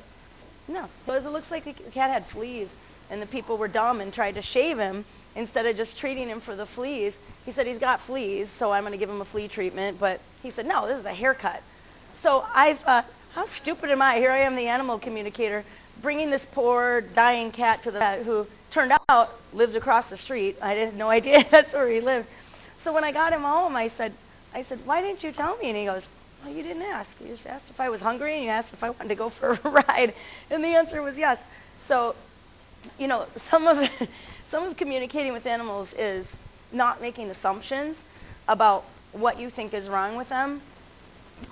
"No." He goes, "It looks like the cat had fleas, and the people were dumb and tried to shave him instead of just treating him for the fleas." He said, "He's got fleas, so I'm going to give him a flea treatment." But he said, "No, this is a haircut." So I thought, how stupid am I? Here I am, the animal communicator, bringing this poor dying cat to the vet, who turned out lived across the street. I had no idea that's where he lived. So when I got him home, I said, "Why didn't you tell me?" And he goes, "Well, you didn't ask. You just asked if I was hungry, and you asked if I wanted to go for a ride." And the answer was yes. So, some of communicating with animals is not making assumptions about what you think is wrong with them.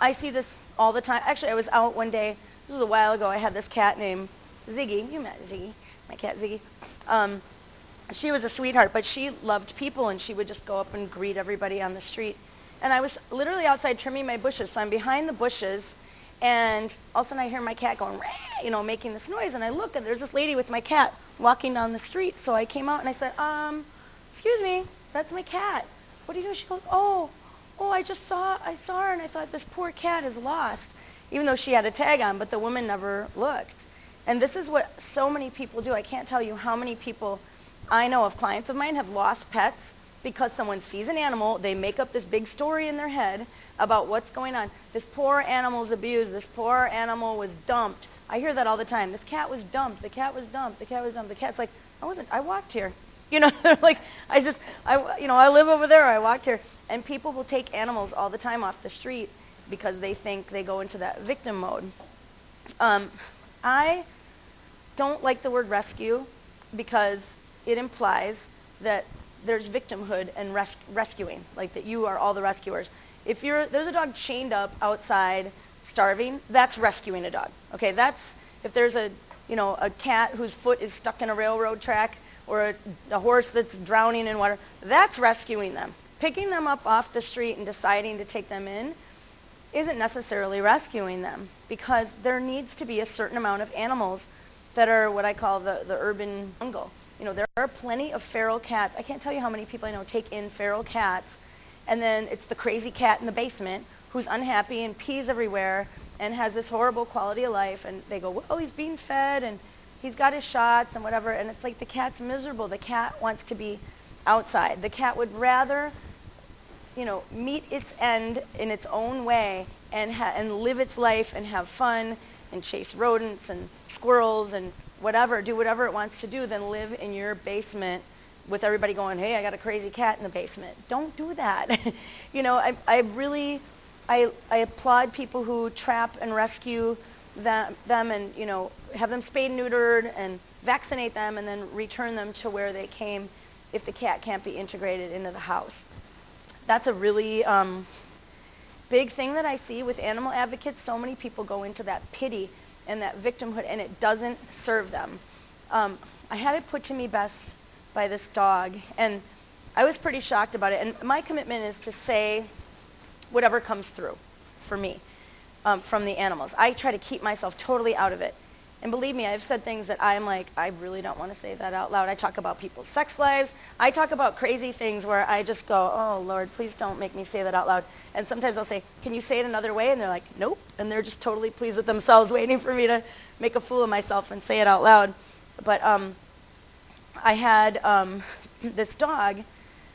I see this all the time. Actually, I was out one day. This was a while ago. I had this cat named Ziggy. You met Ziggy, my cat Ziggy. She was a sweetheart, but she loved people, and she would just go up and greet everybody on the street. And I was literally outside trimming my bushes, so I'm behind the bushes, and all of a sudden I hear my cat going, "Rah," making this noise, and I look, and there's this lady with my cat walking down the street. So I came out and I said, "Excuse me, that's my cat. What do you do?" She goes, "Oh, I saw her, and I thought this poor cat is lost," even though she had a tag on, but the woman never looked. And this is what so many people do. I can't tell you how many people I know of, clients of mine, have lost pets because someone sees an animal, they make up this big story in their head about what's going on. This poor animal's abused. This poor animal was dumped. I hear that all the time. This cat was dumped. The cat was dumped. The cat was dumped. The cat's like, I walked here. They're like, I live over there. I walked here. And people will take animals all the time off the street because they think they go into that victim mode. I don't like the word rescue because it implies that there's victimhood and rescuing, like that you are all the rescuers. If there's a dog chained up outside starving, that's rescuing a dog. Okay, that's if there's a cat whose foot is stuck in a railroad track, or a horse that's drowning in water, that's rescuing them. Picking them up off the street and deciding to take them in isn't necessarily rescuing them, because there needs to be a certain amount of animals that are what I call the urban jungle. There are plenty of feral cats. I can't tell you how many people I know take in feral cats, and then it's the crazy cat in the basement who's unhappy and pees everywhere and has this horrible quality of life, and they go, "Well, he's being fed and he's got his shots and whatever," and it's like the cat's miserable. The cat wants to be outside. The cat would rather, meet its end in its own way and live its life and have fun and chase rodents and squirrels and do whatever it wants to do than live in your basement with everybody going, "Hey, I got a crazy cat in the basement." Don't do that. I really I applaud people who trap and rescue them and, you know, have them spayed and neutered and vaccinate them and then return them to where they came if the cat can't be integrated into the house. That's a really big thing that I see with animal advocates. So many people go into that pity and that victimhood, and it doesn't serve them. I had it put to me best by this dog, and I was pretty shocked about it. And my commitment is to say whatever comes through for me from the animals. I try to keep myself totally out of it. And believe me, I've said things that I'm like, I really don't want to say that out loud. I talk about people's sex lives. I talk about crazy things where I just go, oh, Lord, please don't make me say that out loud. And sometimes I'll say, can you say it another way? And they're like, nope. And they're just totally pleased with themselves, waiting for me to make a fool of myself and say it out loud. But I had this dog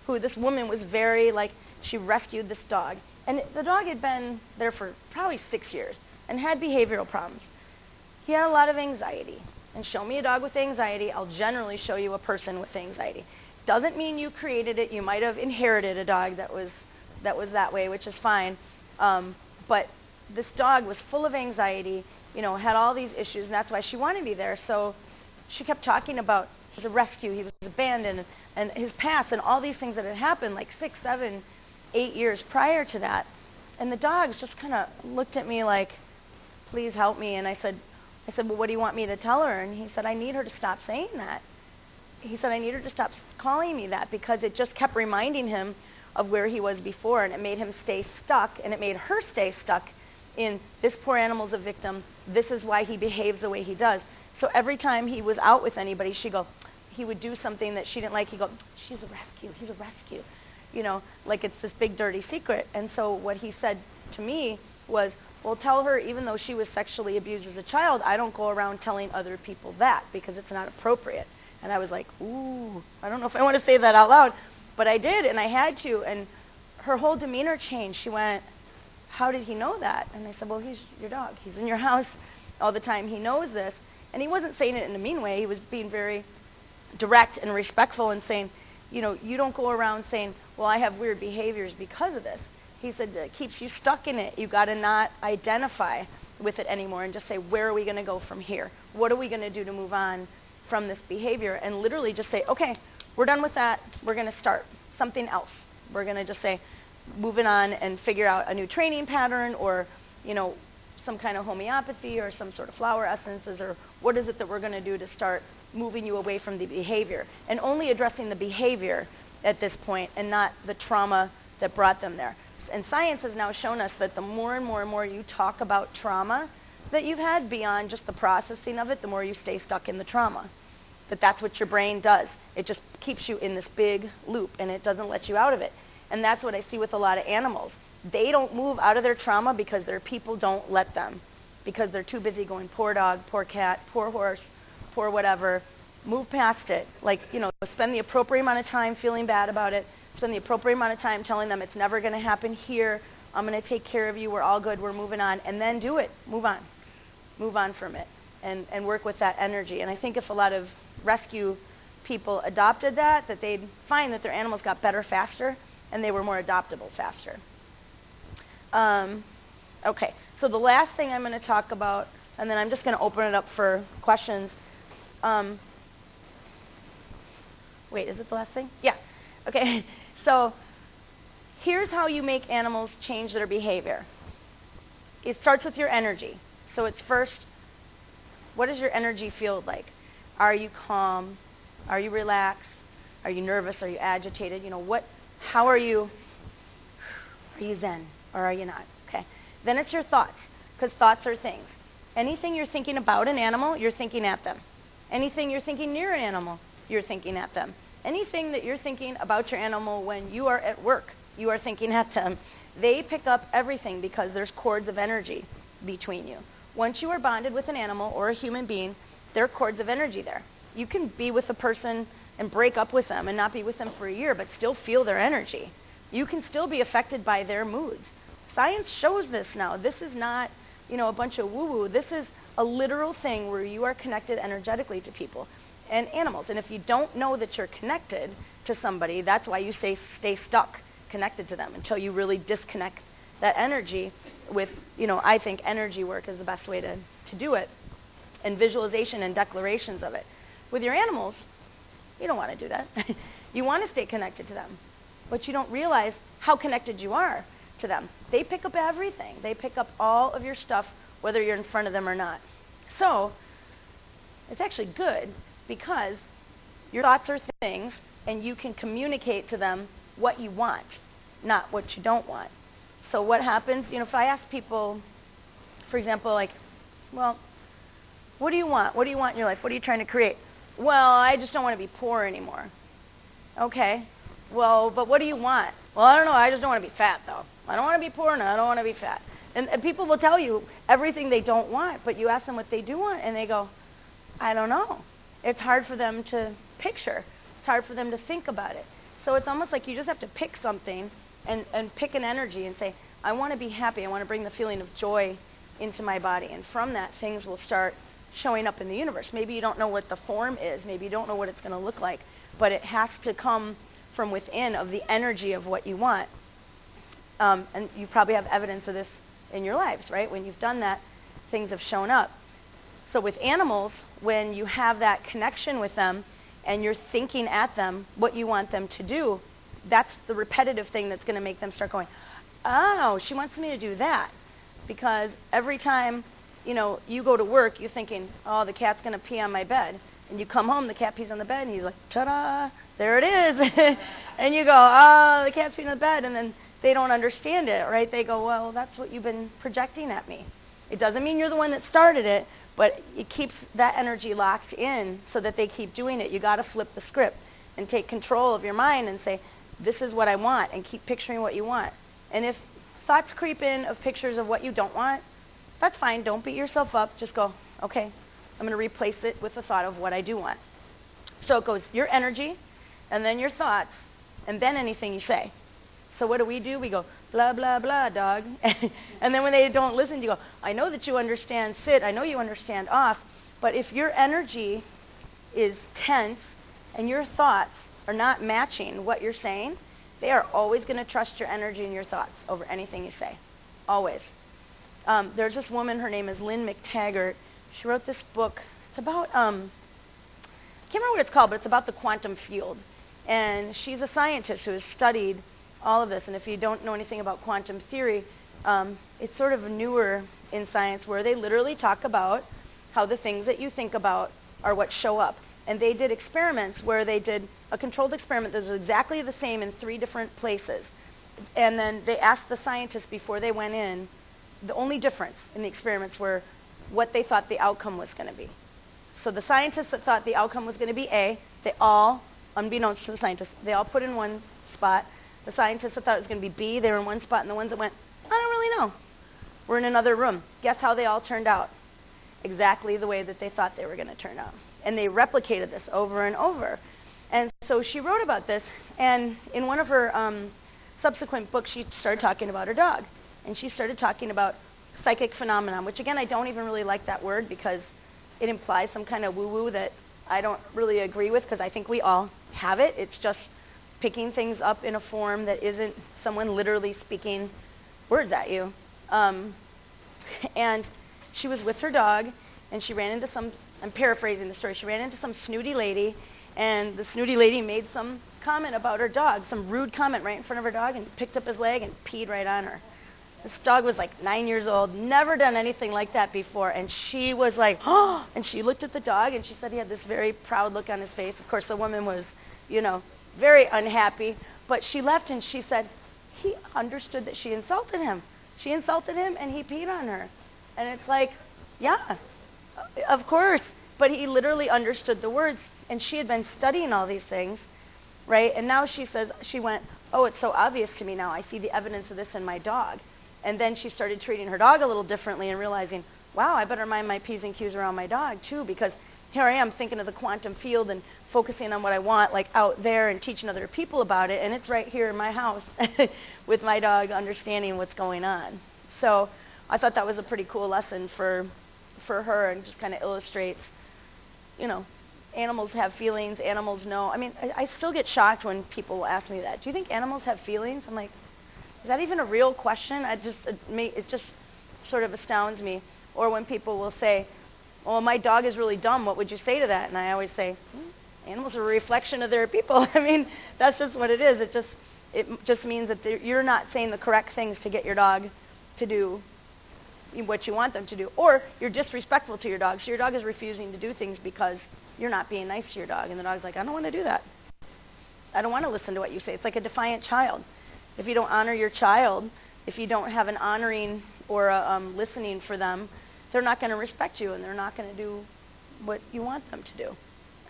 who this woman was very, like, she rescued this dog. And the dog had been there for probably 6 years and had behavioral problems. He had a lot of anxiety. And show me a dog with anxiety, I'll generally show you a person with anxiety. Doesn't mean you created it. You might have inherited a dog that was that way, which is fine. But this dog was full of anxiety, you know, had all these issues, and that's why she wanted me there. So she kept talking about the rescue, he was abandoned, and his past, and all these things that had happened like 6, 7, 8 years prior to that. And the dogs just kind of looked at me like, please help me. And I said, well, what do you want me to tell her? And he said, I need her to stop saying that. He said, I need her to stop calling me that, because it just kept reminding him of where he was before, and it made him stay stuck, and it made her stay stuck in, this poor animal's a victim, this is why he behaves the way he does. So every time he was out with anybody, he would do something that she didn't like, he'd go, she's a rescue, he's a rescue, you know, like it's this big dirty secret. And so what he said to me was, well, tell her, even though she was sexually abused as a child, I don't go around telling other people that, because it's not appropriate. And I was like, ooh, I don't know if I want to say that out loud, but I did, and I had to. And her whole demeanor changed. She went, how did he know that? And I said, well, he's your dog. He's in your house all the time. He knows this. And he wasn't saying it in a mean way. He was being very direct and respectful and saying, you know, you don't go around saying, well, I have weird behaviors because of this. He said it keeps you stuck in it. You got to not identify with it anymore and just say, where are we going to go from here? What are we going to do to move on from this behavior? And literally just say, okay, we're done with that. We're going to start something else. We're going to just say, moving on and figure out a new training pattern, or, you know, some kind of homeopathy or some sort of flower essences, or what is it that we're going to do to start moving you away from the behavior, and only addressing the behavior at this point and not the trauma that brought them there. And science has now shown us that the more and more and more you talk about trauma that you've had beyond just the processing of it, the more you stay stuck in the trauma. That's what your brain does. It just keeps you in this big loop, and it doesn't let you out of it. And that's what I see with a lot of animals. They don't move out of their trauma because their people don't let them, because they're too busy going, poor dog, poor cat, poor horse, poor whatever. Move past it. Like, you know, spend the appropriate amount of time feeling bad about it. Spend the appropriate amount of time telling them it's never going to happen here. I'm going to take care of you. We're all good. We're moving on. And then do it. Move on. Move on from it and work with that energy. And I think if a lot of rescue people adopted that they'd find that their animals got better faster and they were more adoptable faster. Okay, so the last thing I'm going to talk about, and then I'm just going to open it up for questions. Wait, is it the last thing? Yeah. Okay, so here's how you make animals change their behavior. It starts with your energy. So it's first, what does your energy feel like? Are you calm? Are you relaxed? Are you nervous? Are you agitated? You know, how are you? Are you zen or are you not? Okay. Then it's your thoughts, because thoughts are things. Anything you're thinking about an animal, you're thinking at them. Anything you're thinking near an animal, you're thinking at them. Anything that you're thinking about your animal when you are at work, you are thinking at them. They pick up everything because there's cords of energy between you. Once you are bonded with an animal or a human being, there are cords of energy there. You can be with a person and break up with them and not be with them for a year, but still feel their energy. You can still be affected by their moods. Science shows this now. This is not, you know, a bunch of woo-woo. This is a literal thing where you are connected energetically to people and animals. And if you don't know that you're connected to somebody, that's why you stay stuck connected to them until you really disconnect that energy with, I think energy work is the best way to do it, and visualization and declarations of it. With your animals, you don't want to do that. You want to stay connected to them, but you don't realize how connected you are to them. They pick up everything. They pick up all of your stuff, whether you're in front of them or not. So it's actually good because your thoughts are things, and you can communicate to them what you want, not what you don't want. So what happens, if I ask people, for example, like, well, what do you want? What do you want in your life? What are you trying to create? Well, I just don't want to be poor anymore. Okay. Well, but what do you want? Well, I don't know. I just don't want to be fat, though. I don't want to be poor, no. I don't want to be fat. And people will tell you everything they don't want, but you ask them what they do want, and they go, I don't know. It's hard for them to picture. It's hard for them to think about it. So it's almost like you just have to pick something and pick an energy and say, I want to be happy. I want to bring the feeling of joy into my body. And from that, things will start showing up in the universe. Maybe you don't know what the form is. Maybe you don't know what it's going to look like. But it has to come from within of the energy of what you want. And you probably have evidence of this in your lives, right? When you've done that, things have shown up. So with animals, when you have that connection with them and you're thinking at them what you want them to do, that's the repetitive thing that's going to make them start going, oh, she wants me to do that. Because every time, you go to work, you're thinking, oh, the cat's going to pee on my bed. And you come home, the cat pees on the bed, and you're like, ta-da, there it is. And you go, oh, the cat's peeing on the bed. And then they don't understand it, right? They go, well, that's what you've been projecting at me. It doesn't mean you're the one that started it, but it keeps that energy locked in so that they keep doing it. You got to flip the script and take control of your mind and say, this is what I want, and keep picturing what you want. And if thoughts creep in of pictures of what you don't want, that's fine. Don't beat yourself up. Just go, okay, I'm going to replace it with the thought of what I do want. So it goes your energy, and then your thoughts, and then anything you say. So what do? We go, blah, blah, blah, dog. And then when they don't listen, you go, I know that you understand sit. I know you understand off. But if your energy is tense and your thoughts are not matching what you're saying, they are always going to trust your energy and your thoughts over anything you say. Always. There's this woman, her name is Lynn McTaggart. She wrote this book. It's about, I can't remember what it's called, but it's about the quantum field. And she's a scientist who has studied all of this. And if you don't know anything about quantum theory, it's sort of newer in science where they literally talk about how the things that you think about are what show up. And they did experiments where they did a controlled experiment that was exactly the same in 3 different places. And then they asked the scientists before they went in, the only difference in the experiments were what they thought the outcome was going to be. So the scientists that thought the outcome was going to be A, they all, unbeknownst to the scientists, they all put in one spot. The scientists that thought it was going to be B, they were in one spot, and the ones that went, I don't really know, were in another room. Guess how they all turned out? Exactly the way that they thought they were going to turn out. And they replicated this over and over. And so she wrote about this, and in one of her subsequent books, she started talking about her dog. And she started talking about psychic phenomenon, which, again, I don't even really like that word because it implies some kind of woo-woo that I don't really agree with because I think we all have it. It's just picking things up in a form that isn't someone literally speaking words at you. And she was with her dog, and she ran into some, I'm paraphrasing the story, she ran into some snooty lady, and the snooty lady made some comment about her dog, some rude comment right in front of her dog, and picked up his leg and peed right on her. This dog was like 9 years old, never done anything like that before, and she was like, oh, and she looked at the dog, and she said he had this very proud look on his face. Of course, the woman was, very unhappy, but she left, and she said, he understood that she insulted him. She insulted him, and he peed on her. And it's like, yeah, of course, but he literally understood the words, and she had been studying all these things, right? And now she says, she went, oh, it's so obvious to me now. I see the evidence of this in my dog. And then she started treating her dog a little differently and realizing, wow, I better mind my P's and Q's around my dog too, because here I am thinking of the quantum field and focusing on what I want, like out there, and teaching other people about it, and it's right here in my house with my dog understanding what's going on. So I thought that was a pretty cool lesson for her, and just kind of illustrates, animals have feelings, animals know. I mean, I still get shocked when people ask me that. Do you think animals have feelings? I'm like, is that even a real question? It just sort of astounds me. Or when people will say, well, my dog is really dumb, what would you say to that? And I always say, animals are a reflection of their people. I mean, that's just what it is. It just means that you're not saying the correct things to get your dog to do what you want them to do. Or you're disrespectful to your dog. So your dog is refusing to do things because you're not being nice to your dog. And the dog's like, I don't want to do that. I don't want to listen to what you say. It's like a defiant child. If you don't honor your child, if you don't have an honoring or a listening for them, they're not going to respect you, and they're not going to do what you want them to do.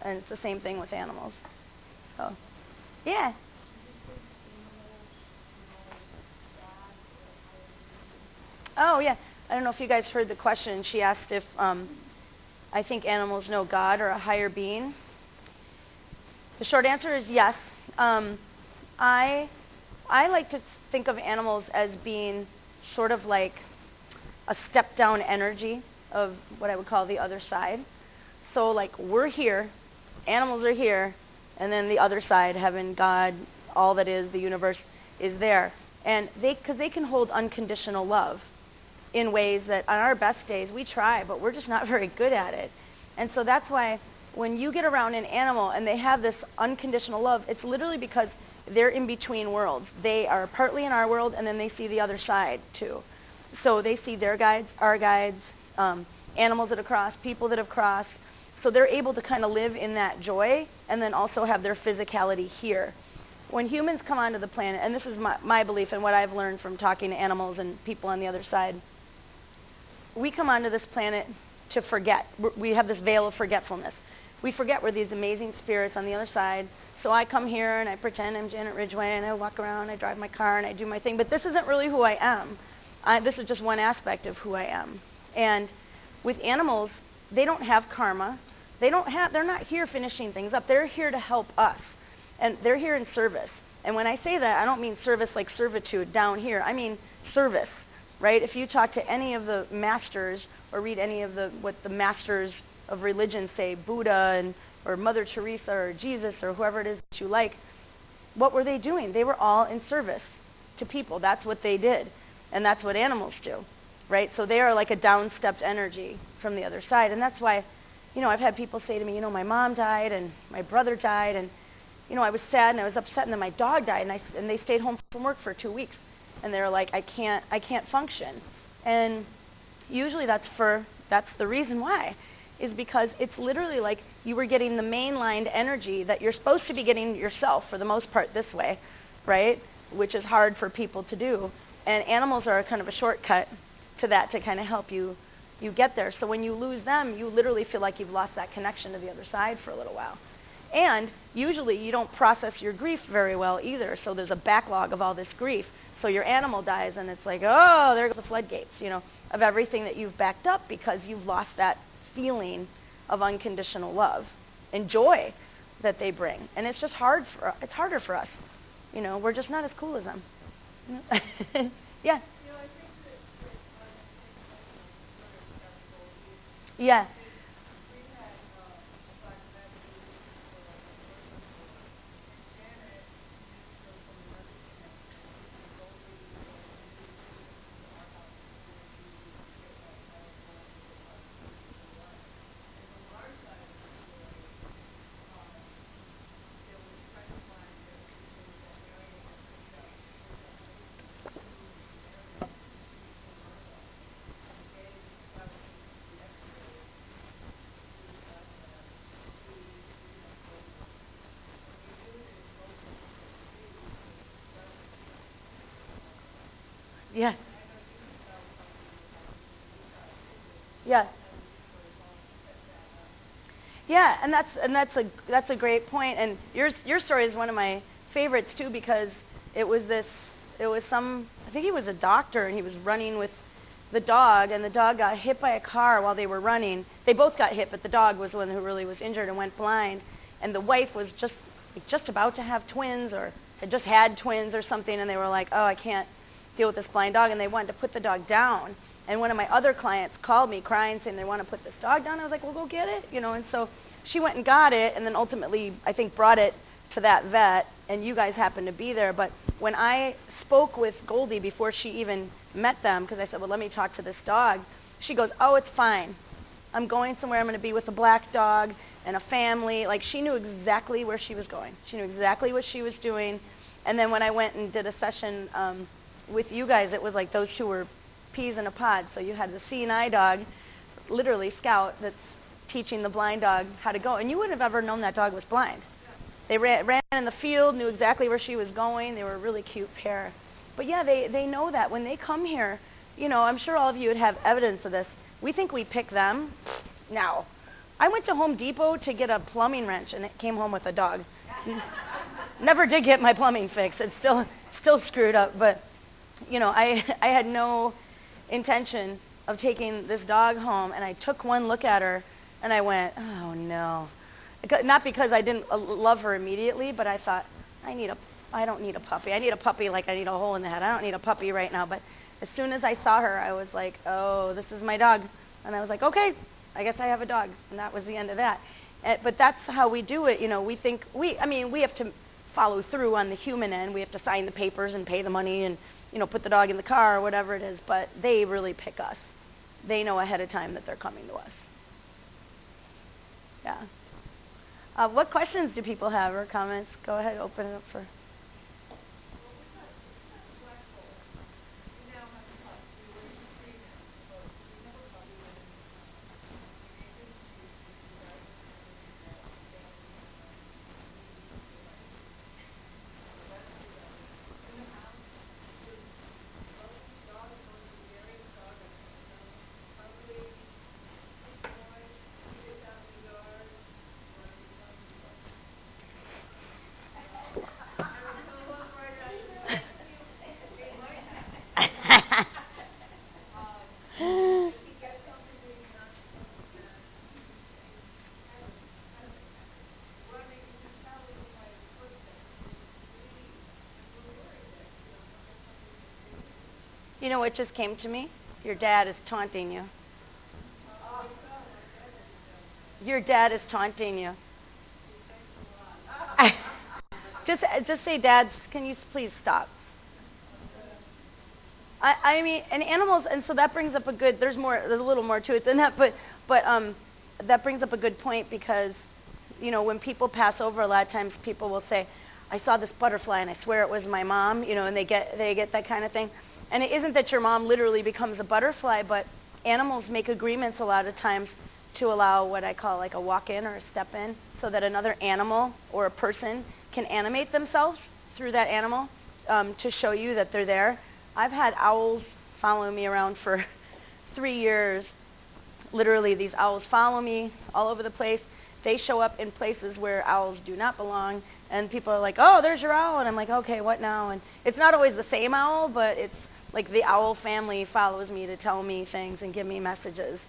And it's the same thing with animals. So, yeah. Oh, yeah. I don't know if you guys heard the question. She asked if I think animals know God or a higher being. The short answer is yes. I like to think of animals as being sort of like a step-down energy of what I would call the other side. So, like, we're here, animals are here, and then the other side, heaven, God, all that is, the universe, is there. And because they can hold unconditional love in ways that on our best days we try, but we're just not very good at it. And so that's why when you get around an animal and they have this unconditional love, it's literally because they're in between worlds. They are partly in our world, and then they see the other side too. So they see their guides, our guides, animals that have crossed, people that have crossed. So they're able to kind of live in that joy and then also have their physicality here. When humans come onto the planet, and this is my belief and what I've learned from talking to animals and people on the other side, we come onto this planet to forget. We have this veil of forgetfulness. We forget we're these amazing spirits on the other side. So I come here and I pretend I'm Janet Ridgway and I walk around, I drive my car and I do my thing. But this isn't really who I am. This is just one aspect of who I am. And with animals, they don't have karma. They're not here finishing things up. They're here to help us. And they're here in service. And when I say that, I don't mean service like servitude down here. I mean service, right? If you talk to any of the masters or read any of what the masters of religion say, Buddha or Mother Teresa or Jesus or whoever it is that you like, what were they doing? They were all in service to people. That's what they did. And that's what animals do, right? So they are like a down-stepped energy from the other side. And that's why, I've had people say to me, my mom died and my brother died, and, I was sad and I was upset, and then my dog died, and they stayed home from work for 2 weeks. And they're like, I can't function. And usually that's the reason why, is because it's literally like you were getting the mainlined energy that you're supposed to be getting yourself, for the most part, this way, right? Which is hard for people to do. And animals are kind of a shortcut to that, to kind of help you get there. So when you lose them, you literally feel like you've lost that connection to the other side for a little while. And usually you don't process your grief very well either, so there's a backlog of all this grief. So your animal dies, and it's like, oh, there go the floodgates, of everything that you've backed up because you've lost that feeling of unconditional love and joy that they bring. And it's just it's harder for us. We're just not as cool as them. Yeah. Yeah. Yeah. Yeah. Yeah, and that's a great point. And your story is one of my favorites too, because I think he was a doctor, and he was running with the dog, and the dog got hit by a car while they were running. They both got hit, but the dog was the one who really was injured and went blind. And the wife was just about to have twins, or had just had twins or something, and they were like, oh, I can't deal with this blind dog, and they wanted to put the dog down. And one of my other clients called me crying, saying they want to put this dog down. I was like, well, go get it, and so she went and got it, and then ultimately, I think, brought it to that vet, and you guys happened to be there. But when I spoke with Goldie before she even met them, because I said, well, let me talk to this dog. She goes, oh, it's fine. I'm going somewhere. I'm going to be with a black dog and a family. Like, she knew exactly where she was going. She knew exactly what she was doing. And then when I went and did a session with you guys, it was like those two were peas in a pod. So you had the seeing-eye dog, literally Scout, that's teaching the blind dog how to go. And you wouldn't have ever known that dog was blind. They ran in the field, knew exactly where she was going. They were a really cute pair. But yeah, they know that when they come here, you know, I'm sure all of you would have evidence of this. We think we pick them. No. I went to Home Depot to get a plumbing wrench, and it came home with a dog. Never did get my plumbing fixed. It's still screwed up. But, you know, I had no intention of taking this dog home, and I took one look at her, and I went, oh, no. Not because I didn't love her immediately, but I thought, I don't need a puppy. I need a puppy like I need a hole in the head. I don't need a puppy right now. But as soon as I saw her, I was like, oh, this is my dog. And I was like, okay, I guess I have a dog. And that was the end of that. But that's how we do it. You know, we think, we have to follow through on the human end. We have to sign the papers and pay the money and, you know, put the dog in the car or whatever it is. But they really pick us. They know ahead of time that they're coming to us. Yeah. What questions do people have or comments? Go ahead, open it up for. You know what just came to me? Your dad is taunting you. Your dad is taunting you. Just say, Dad, can you please stop? I mean, and animals, and so that brings up there's a little more to it than that, but that brings up a good point, because, you know, when people pass over, a lot of times people will say, I saw this butterfly and I swear it was my mom, you know, and they get that kind of thing. And it isn't that your mom literally becomes a butterfly, but animals make agreements a lot of times to allow what I call like a walk-in or a step-in, so that another animal or a person can animate themselves through that animal to show you that they're there. I've had owls follow me around for 3 years. Literally, these owls follow me all over the place. They show up in places where owls do not belong, and people are like, oh, there's your owl, and I'm like, okay, what now? And it's not always the same owl, but it's like the owl family follows me to tell me things and give me messages.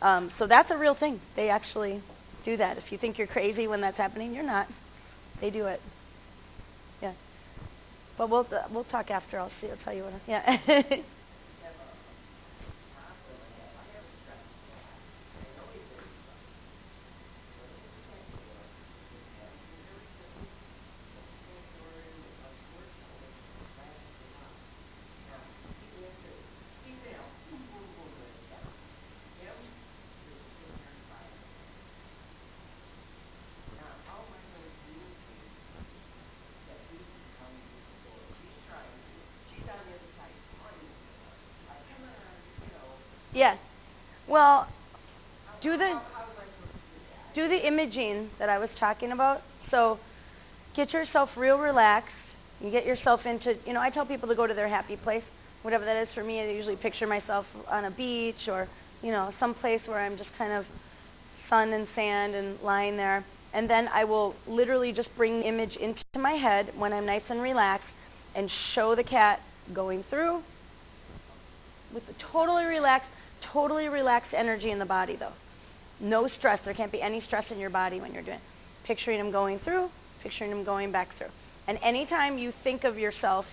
So that's a real thing. They actually do that. If you think you're crazy when that's happening, you're not. They do it. Yeah. But we'll talk after. I'll tell you what. Yeah. Yeah. Well, do the imaging that I was talking about. So get yourself real relaxed and get yourself into, you know, I tell people to go to their happy place, whatever that is for me. I usually picture myself on a beach or, you know, some place where I'm just kind of sun and sand and lying there. And then I will literally just bring the image into my head when I'm nice and relaxed and show the cat going through with the totally relaxed energy in the body, though. No stress. There can't be any stress in your body when you're doing it. Picturing him going through, picturing him going back through. And anytime you think of yourself,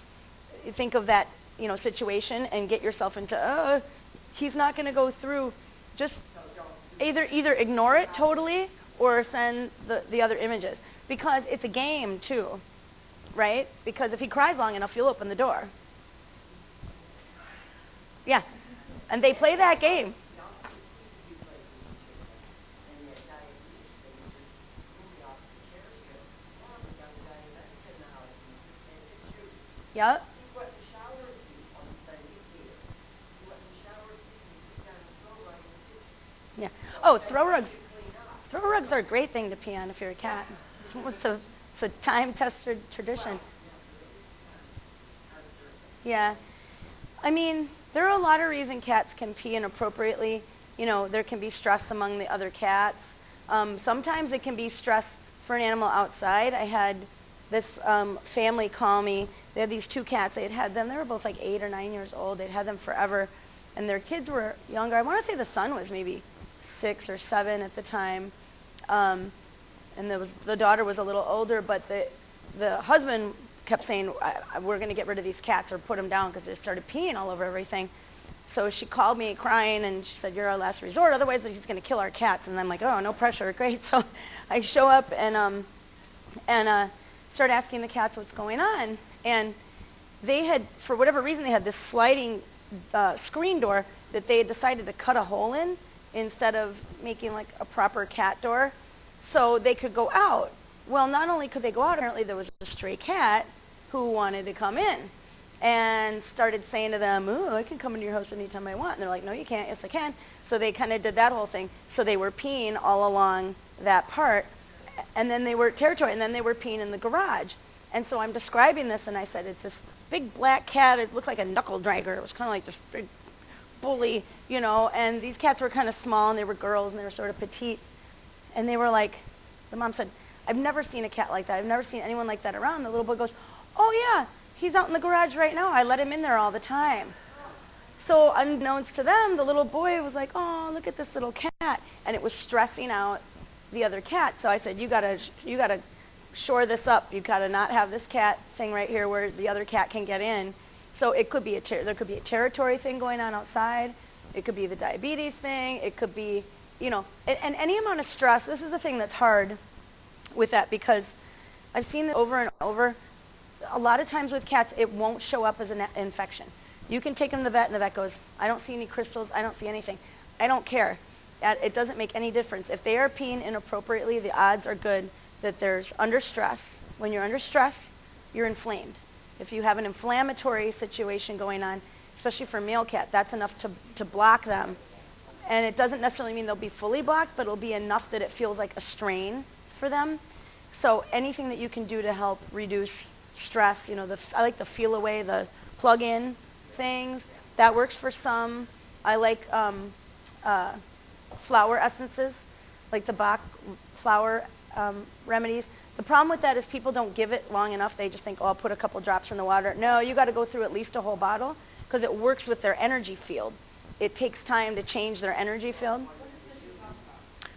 you think of that, you know, situation and get yourself into, he's not going to go through, just either ignore it totally or send the other images. Because it's a game, too, right? Because if he cries long enough, you'll open the door. Yeah. And they play that game. Yep. Yeah. Oh, throw rugs. Throw rugs are a great thing to pee on if you're a cat. It's a time-tested tradition. Yeah. I mean, there are a lot of reasons cats can pee inappropriately. You know, there can be stress among the other cats. Sometimes it can be stress for an animal outside. I had this family call me. They had these two cats. They had them. They were both like 8 or 9 years old. They'd had them forever. And their kids were younger. I want to say the son was maybe 6 or 7 at the time. And the daughter was a little older, but the husband kept saying, we're going to get rid of these cats or put them down because they started peeing all over everything. So she called me crying, and she said, you're our last resort. Otherwise, he's going to kill our cats. And I'm like, oh, no pressure. Great. So I show up and start asking the cats what's going on. And they had, for whatever reason, they had this sliding screen door that they had decided to cut a hole in instead of making like a proper cat door so they could go out. Well, not only could they go out, apparently there was a stray cat who wanted to come in and started saying to them, oh, I can come into your house anytime I want. And they're like, no, you can't. Yes, I can. So they kind of did that whole thing. So they were peeing all along that part, and then they were territory, and then they were peeing in the garage. And so I'm describing this, and I said, it's this big black cat. It looked like a knuckle dragger. It was kind of like this big bully, you know, and these cats were kind of small, and they were girls, and they were sort of petite. And they were like, the mom said, I've never seen a cat like that. I've never seen anyone like that around. The little boy goes, oh, yeah, he's out in the garage right now. I let him in there all the time. So unbeknownst to them, the little boy was like, oh, look at this little cat. And it was stressing out the other cat. So I said, you gotta shore this up. You gotta not have this cat thing right here where the other cat can get in. So it could be there could be a territory thing going on outside. It could be the diabetes thing. It could be, you know, and any amount of stress. This is the thing that's hard with that, because I've seen it over and over. A lot of times with cats, it won't show up as an infection. You can take them to the vet, and the vet goes, I don't see any crystals. I don't see anything. I don't care. It doesn't make any difference. If they are peeing inappropriately, the odds are good that there's under stress. When you're under stress, you're inflamed. If you have an inflammatory situation going on, especially for a male cat, that's enough to block them. And it doesn't necessarily mean they'll be fully blocked, but it'll be enough that it feels like a strain for them. So anything that you can do to help reduce stress, you know, I like the feel away, the plug-in things. That works for some. I like flower essences, like the Bach flower remedies. The problem with that is people don't give it long enough. They just think, oh, I'll put a couple drops in the water. No, you got to go through at least a whole bottle because it works with their energy field. It takes time to change their energy field.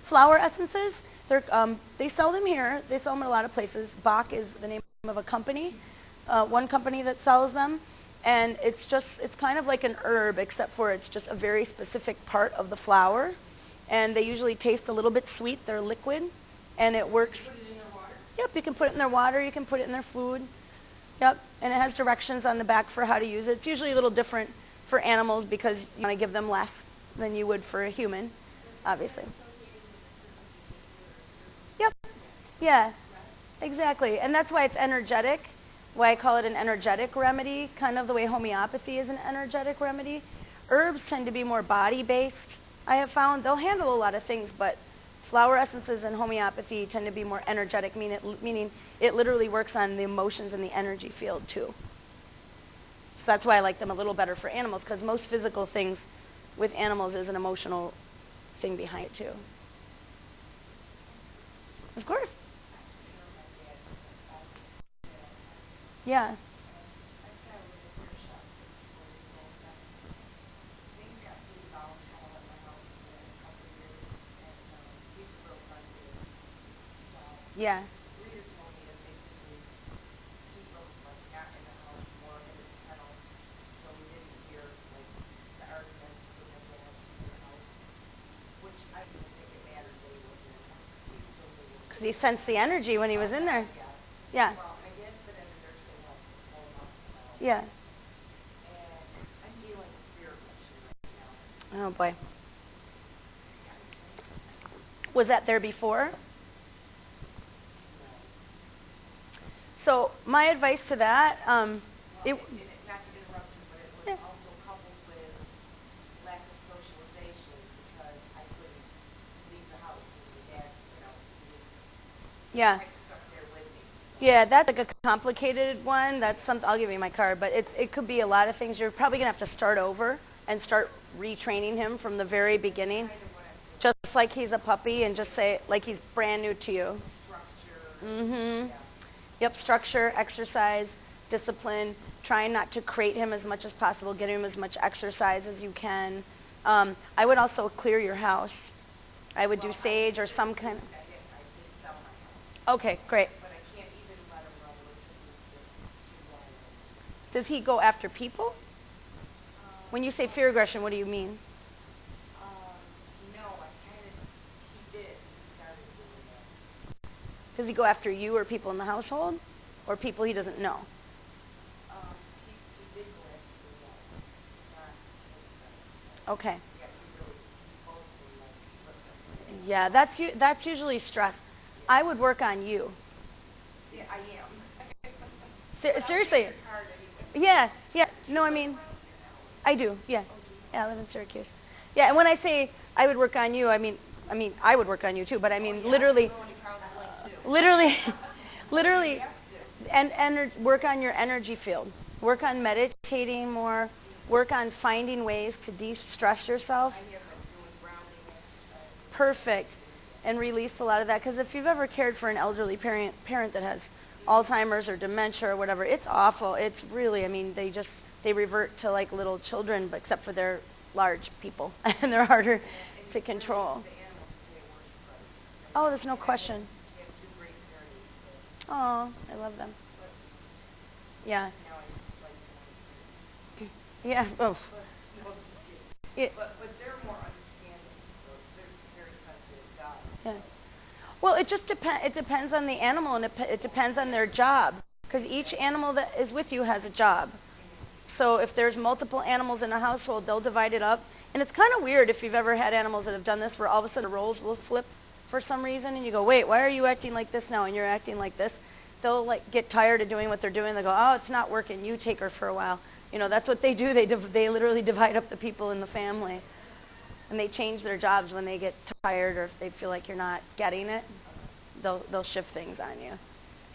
Flower essences, they sell them here. They sell them in a lot of places. Bach is the name of a company, one company that sells them. And it's kind of like an herb, except for it's just a very specific part of the flower. And they usually taste a little bit sweet. They're liquid, and it works. Put it in their water? Yep, you can put it in their water. You can put it in their food. Yep, and it has directions on the back for how to use it. It's usually a little different for animals because you want to give them less than you would for a human, obviously. Yep, yeah, exactly. And that's why it's energetic, why I call it an energetic remedy, kind of the way homeopathy is an energetic remedy. Herbs tend to be more body-based, I have found. They'll handle a lot of things, but flower essences and homeopathy tend to be more energetic, meaning it literally works on the emotions and the energy field too. So that's why I like them a little better for animals, because most physical things with animals is an emotional thing behind it too. Of course. Yeah. Yeah. Because he sensed the energy when he was in there. Yeah. Yeah. Oh boy. Was that there before? So my advice to that, it. Not to interrupt you, but it was also coupled with lack of socialization because I couldn't leave the house and my dad, yeah. Stuck there with me. Yeah, that's like a complicated one. That's something. I'll give you my card, but it could be a lot of things. You're probably gonna have to start over and start retraining him from the very beginning, just like he's a puppy, and just say like he's brand new to you. Structure. Mhm. Yeah. Yep, structure, exercise, discipline, trying not to crate him as much as possible, get him as much exercise as you can. I would also clear your house. I would do sage or some kind of... Okay, great. But I can't even let him run loose. Does he go after people? When you say fear aggression, what do you mean? No, I kind of... He did. He started doing that. Does he go after you or people in the household? Or people he doesn't know? He did go after me. Okay. Yeah, that's usually stress. I would work on you. Yeah, I am. Seriously. Yeah. No, I mean, I do. Yeah. Yeah, I live in Syracuse. Yeah, and when I say I would work on you, I mean I would work on you too, but I mean literally, and work on your energy field. Work on meditating more. Work on finding ways to de-stress yourself. Perfect. And release a lot of that. Because if you've ever cared for an elderly parent that has Alzheimer's or dementia or whatever, it's awful. It's really, I mean, they revert to like little children, but except for they're large people and they're harder to control. Oh, there's no question. Oh, I love them. Yeah. Yeah. Oh. But they're more understanding. They're very sensitive dogs. Yeah. Well, it just depends. It depends on the animal, and it depends on their job. Because each animal that is with you has a job. So if there's multiple animals in a household, they'll divide it up. And it's kind of weird if you've ever had animals that have done this, where all of a sudden the roles will flip for some reason, and you go, wait, why are you acting like this now, and you're acting like this? They'll like get tired of doing what they're doing. They go, oh, it's not working. You take her for a while. You know, that's what they do. They literally divide up the people in the family, and they change their jobs when they get tired or if they feel like you're not getting it. They'll shift things on you.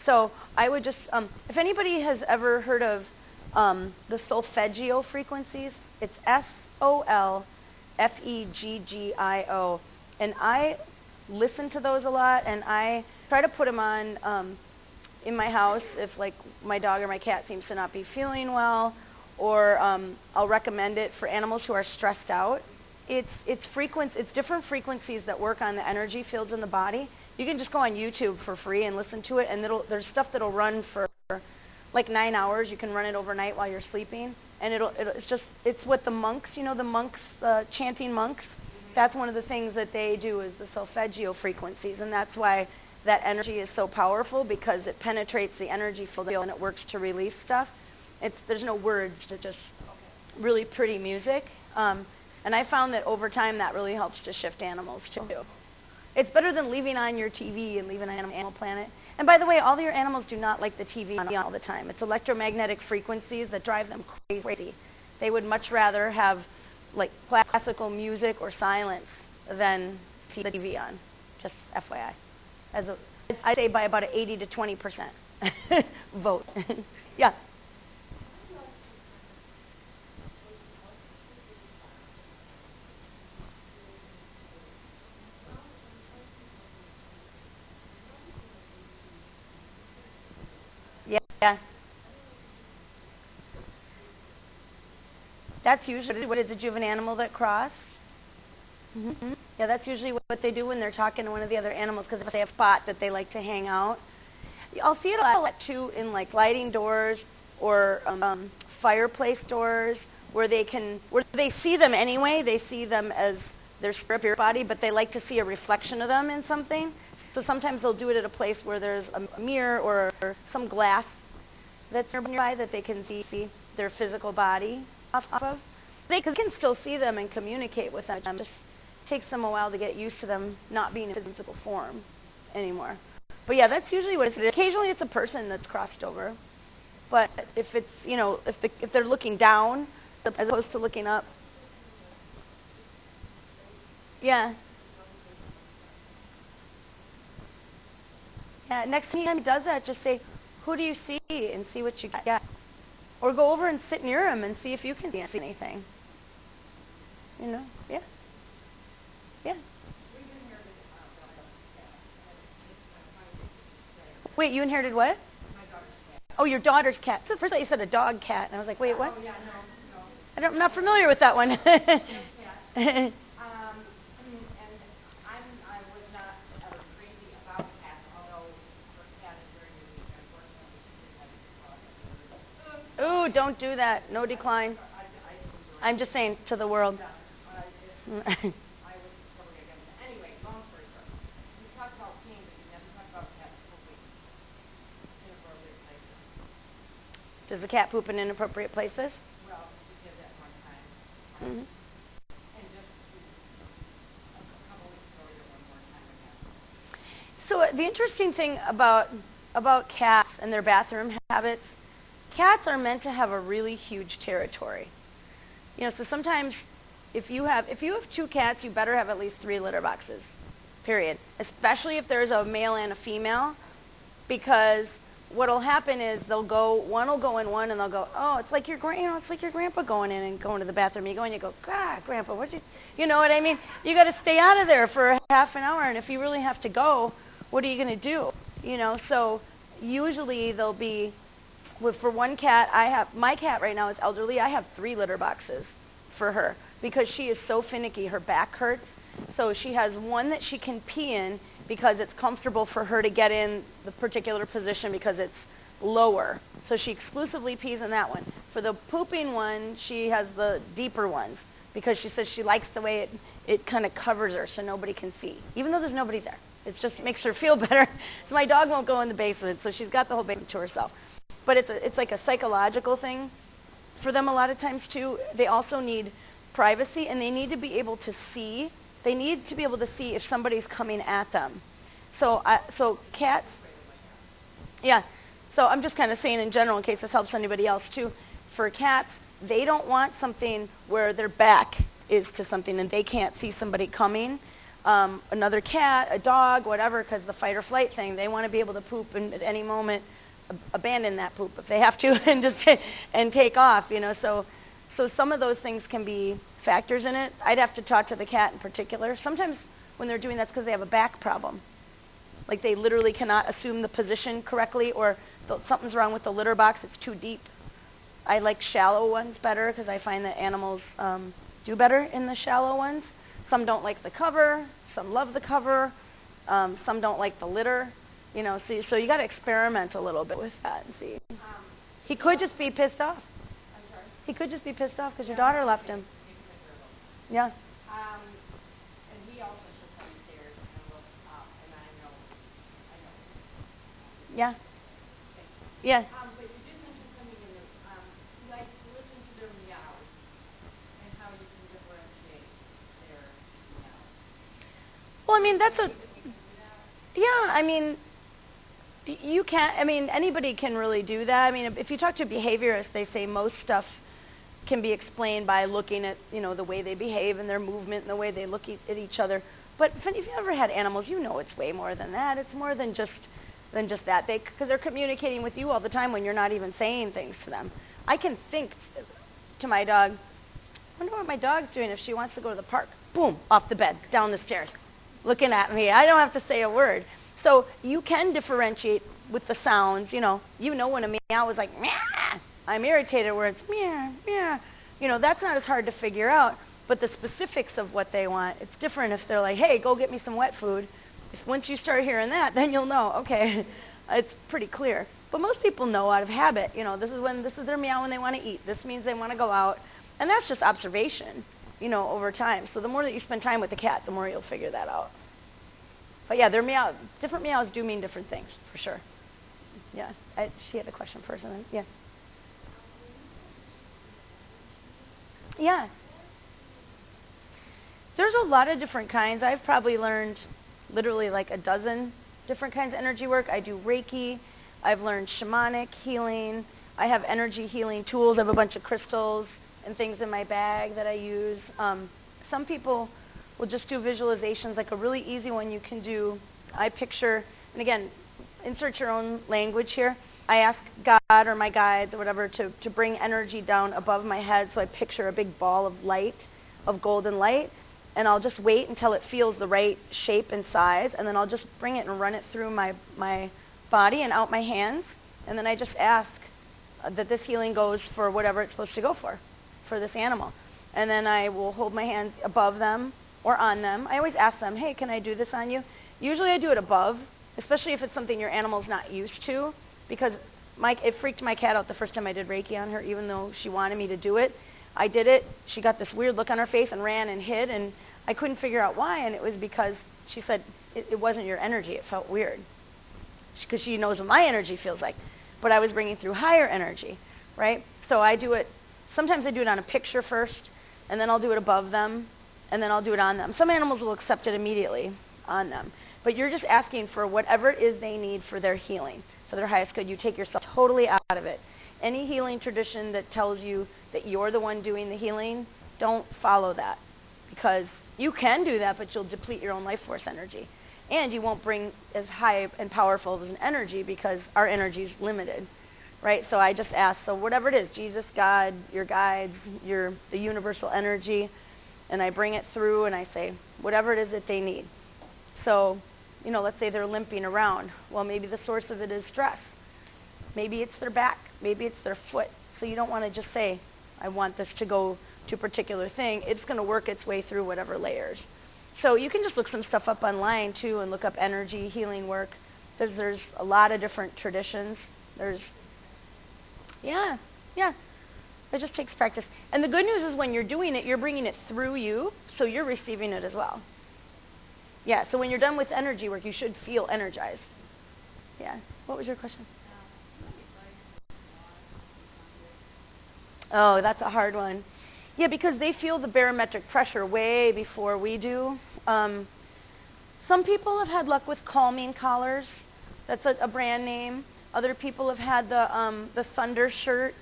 So I would just, if anybody has ever heard of the solfeggio frequencies, it's SOLFEGGIO, and I listen to those a lot, and I try to put them on in my house if like my dog or my cat seems to not be feeling well, or I'll recommend it for animals who are stressed out. It's different frequencies that work on the energy fields in the body. You can just go on YouTube for free and listen to it, and there's stuff that'll run for like 9 hours. You can run it overnight while you're sleeping, and it's what the monks, chanting monks. That's one of the things that they do is the solfeggio frequencies, and that's why that energy is so powerful, because it penetrates the energy field and it works to release stuff. There's no words, it's just really pretty music. And I found that over time that really helps to shift animals too. It's better than leaving on your TV and leaving on Animal Planet. And by the way, all your animals do not like the TV on all the time. It's electromagnetic frequencies that drive them crazy. They would much rather have like classical music or silence than see the TV on. Just FYI. I'd say by about 80 to 20% vote. Yeah. Yeah. That's usually what it is. Did you have an animal that crossed? Mm-hmm. Yeah, that's usually what they do when they're talking to one of the other animals, because if they have a spot that they like to hang out. I'll see it a lot too in like sliding doors or fireplace doors where they see them anyway. They see them as their spirit body, but they like to see a reflection of them in something. So sometimes they'll do it at a place where there's a mirror or some glass that's nearby that they can see their physical body off of. they can still see them and communicate with them. It just takes them a while to get used to them not being in physical form anymore. But yeah, that's usually what it is. Occasionally it's a person that's crossed over. But if it's, if they're looking down as opposed to looking up. Yeah. Yeah, next time he does that, just say, who do you see, and see what you get. Or go over and sit near him and see if you can see anything. Yeah. Yeah. Wait, you inherited what? Oh, your daughter's cat. So first I thought you said a dog cat, and I was like, wait, what? Oh, yeah, no. I'm not familiar with that one. And I was not ever crazy about cats, although her cat is very unique. Unfortunately, Ooh, don't do that. No decline. I'm just saying to the world. I was totally against it. Anyway, long story short, you talk about pain, but you never talk about cats pooping in inappropriate places. Does the cat poop in inappropriate places? Well, she did that one time. Mm-hmm. And just a couple weeks ago, we did one more time again. So the interesting thing about cats and their bathroom habits, cats are meant to have a really huge territory. So sometimes if you have 2 cats, you better have at least 3 litter boxes, period. Especially if there's a male and a female, because what'll happen is one will go in one and they'll go, oh, it's like your grandpa going in and going to the bathroom. You go and you go, God, Grandpa, you know what I mean? You got to stay out of there for half an hour, and if you really have to go, what are you going to do? So usually there'll be, for one cat, my cat right now is elderly. I have 3 litter boxes for her because she is so finicky. Her back hurts. So she has one that she can pee in because it's comfortable for her to get in the particular position because it's lower. So she exclusively pees in that one. For the pooping one, she has the deeper ones because she says she likes the way it kind of covers her so nobody can see, even though there's nobody there. It just makes her feel better. So my dog won't go in the basement, so she's got the whole basement to herself. But it's like a psychological thing for them a lot of times too. They also need privacy, and they need to be able to see. They need to be able to see if somebody's coming at them. So cats. Yeah. So I'm just kind of saying in general, in case this helps anybody else too. For cats, they don't want something where their back is to something and they can't see somebody coming. Another cat, a dog, whatever, because the fight or flight thing, they want to be able to poop and at any moment abandon that poop if they have to and take off. So some of those things can be factors in it. I'd have to talk to the cat in particular. Sometimes when they're doing that, it's because they have a back problem. Like they literally cannot assume the position correctly, or something's wrong with the litter box. It's too deep. I like shallow ones better because I find that animals do better in the shallow ones. Some don't like the cover. Some love the cover. Some don't like the litter. So you got to experiment a little bit with that and see. He could just be pissed off. I'm sorry? He could just be pissed off because your daughter left him. Yeah. And he also should come upstairs and look up, and I know. Yeah. Yeah. But you did mention something in the, you like to listen to their meows and how you can differentiate their meows. Well, I mean, you can't, anybody can really do that. If you talk to behaviorists, they say most stuff can be explained by looking at, the way they behave and their movement and the way they look at each other. But if you've ever had animals, it's way more than that. It's more than just that. Because they're communicating with you all the time when you're not even saying things to them. I can think to my dog, I wonder what my dog's doing if she wants to go to the park. Boom, off the bed, down the stairs, looking at me. I don't have to say a word. So you can differentiate with the sounds. When a meow is like, meow, I'm irritated, where it's meow, meow. That's not as hard to figure out. But the specifics of what they want, it's different if they're like, hey, go get me some wet food. Once you start hearing that, then you'll know, okay, it's pretty clear. But most people know out of habit, this is their meow when they want to eat. This means they want to go out. And that's just observation, over time. So the more that you spend time with the cat, the more you'll figure that out. But yeah, different meows do mean different things, for sure. Yeah, she had a question first, and then, yeah. Yeah. There's a lot of different kinds. I've probably learned literally like a dozen different kinds of energy work. I do Reiki. I've learned shamanic healing. I have energy healing tools. I have a bunch of crystals and things in my bag that I use. Some people will just do visualizations, like a really easy one you can do. I picture, and again, insert your own language here. I ask God or my guides or whatever to bring energy down above my head, so I picture a big ball of light, of golden light, and I'll just wait until it feels the right shape and size, and then I'll just bring it and run it through my body and out my hands, and then I just ask that this healing goes for whatever it's supposed to go for this animal. And then I will hold my hands above them or on them. I always ask them, hey, can I do this on you? Usually I do it above, especially if it's something your animal's not used to, because it freaked my cat out the first time I did Reiki on her, even though she wanted me to do it. I did it. She got this weird look on her face and ran and hid, and I couldn't figure out why, and it was because she said it wasn't your energy. It felt weird, because she knows what my energy feels like. But I was bringing through higher energy, right? So I do it, sometimes I do it on a picture first, and then I'll do it above them, and then I'll do it on them. Some animals will accept it immediately on them. But you're just asking for whatever it is they need for their healing, for their highest good. You take yourself totally out of it. Any healing tradition that tells you that you're the one doing the healing, don't follow that. Because you can do that, but you'll deplete your own life force energy. And you won't bring as high and powerful of an energy because our energy is limited, right? So I just ask, so whatever it is, Jesus, God, your guides, the universal energy, and I bring it through and I say, whatever it is that they need. So, let's say they're limping around. Well, maybe the source of it is stress. Maybe it's their back. Maybe it's their foot. So you don't want to just say, I want this to go to a particular thing. It's going to work its way through whatever layers. So you can just look some stuff up online, too, and look up energy healing work. There's a lot of different traditions. It just takes practice. And the good news is when you're doing it, you're bringing it through you, so you're receiving it as well. Yeah, so when you're done with energy work, you should feel energized. Yeah. What was your question? Oh, that's a hard one. Yeah, because they feel the barometric pressure way before we do. Some people have had luck with calming collars. That's a brand name. Other people have had the Thunder shirt.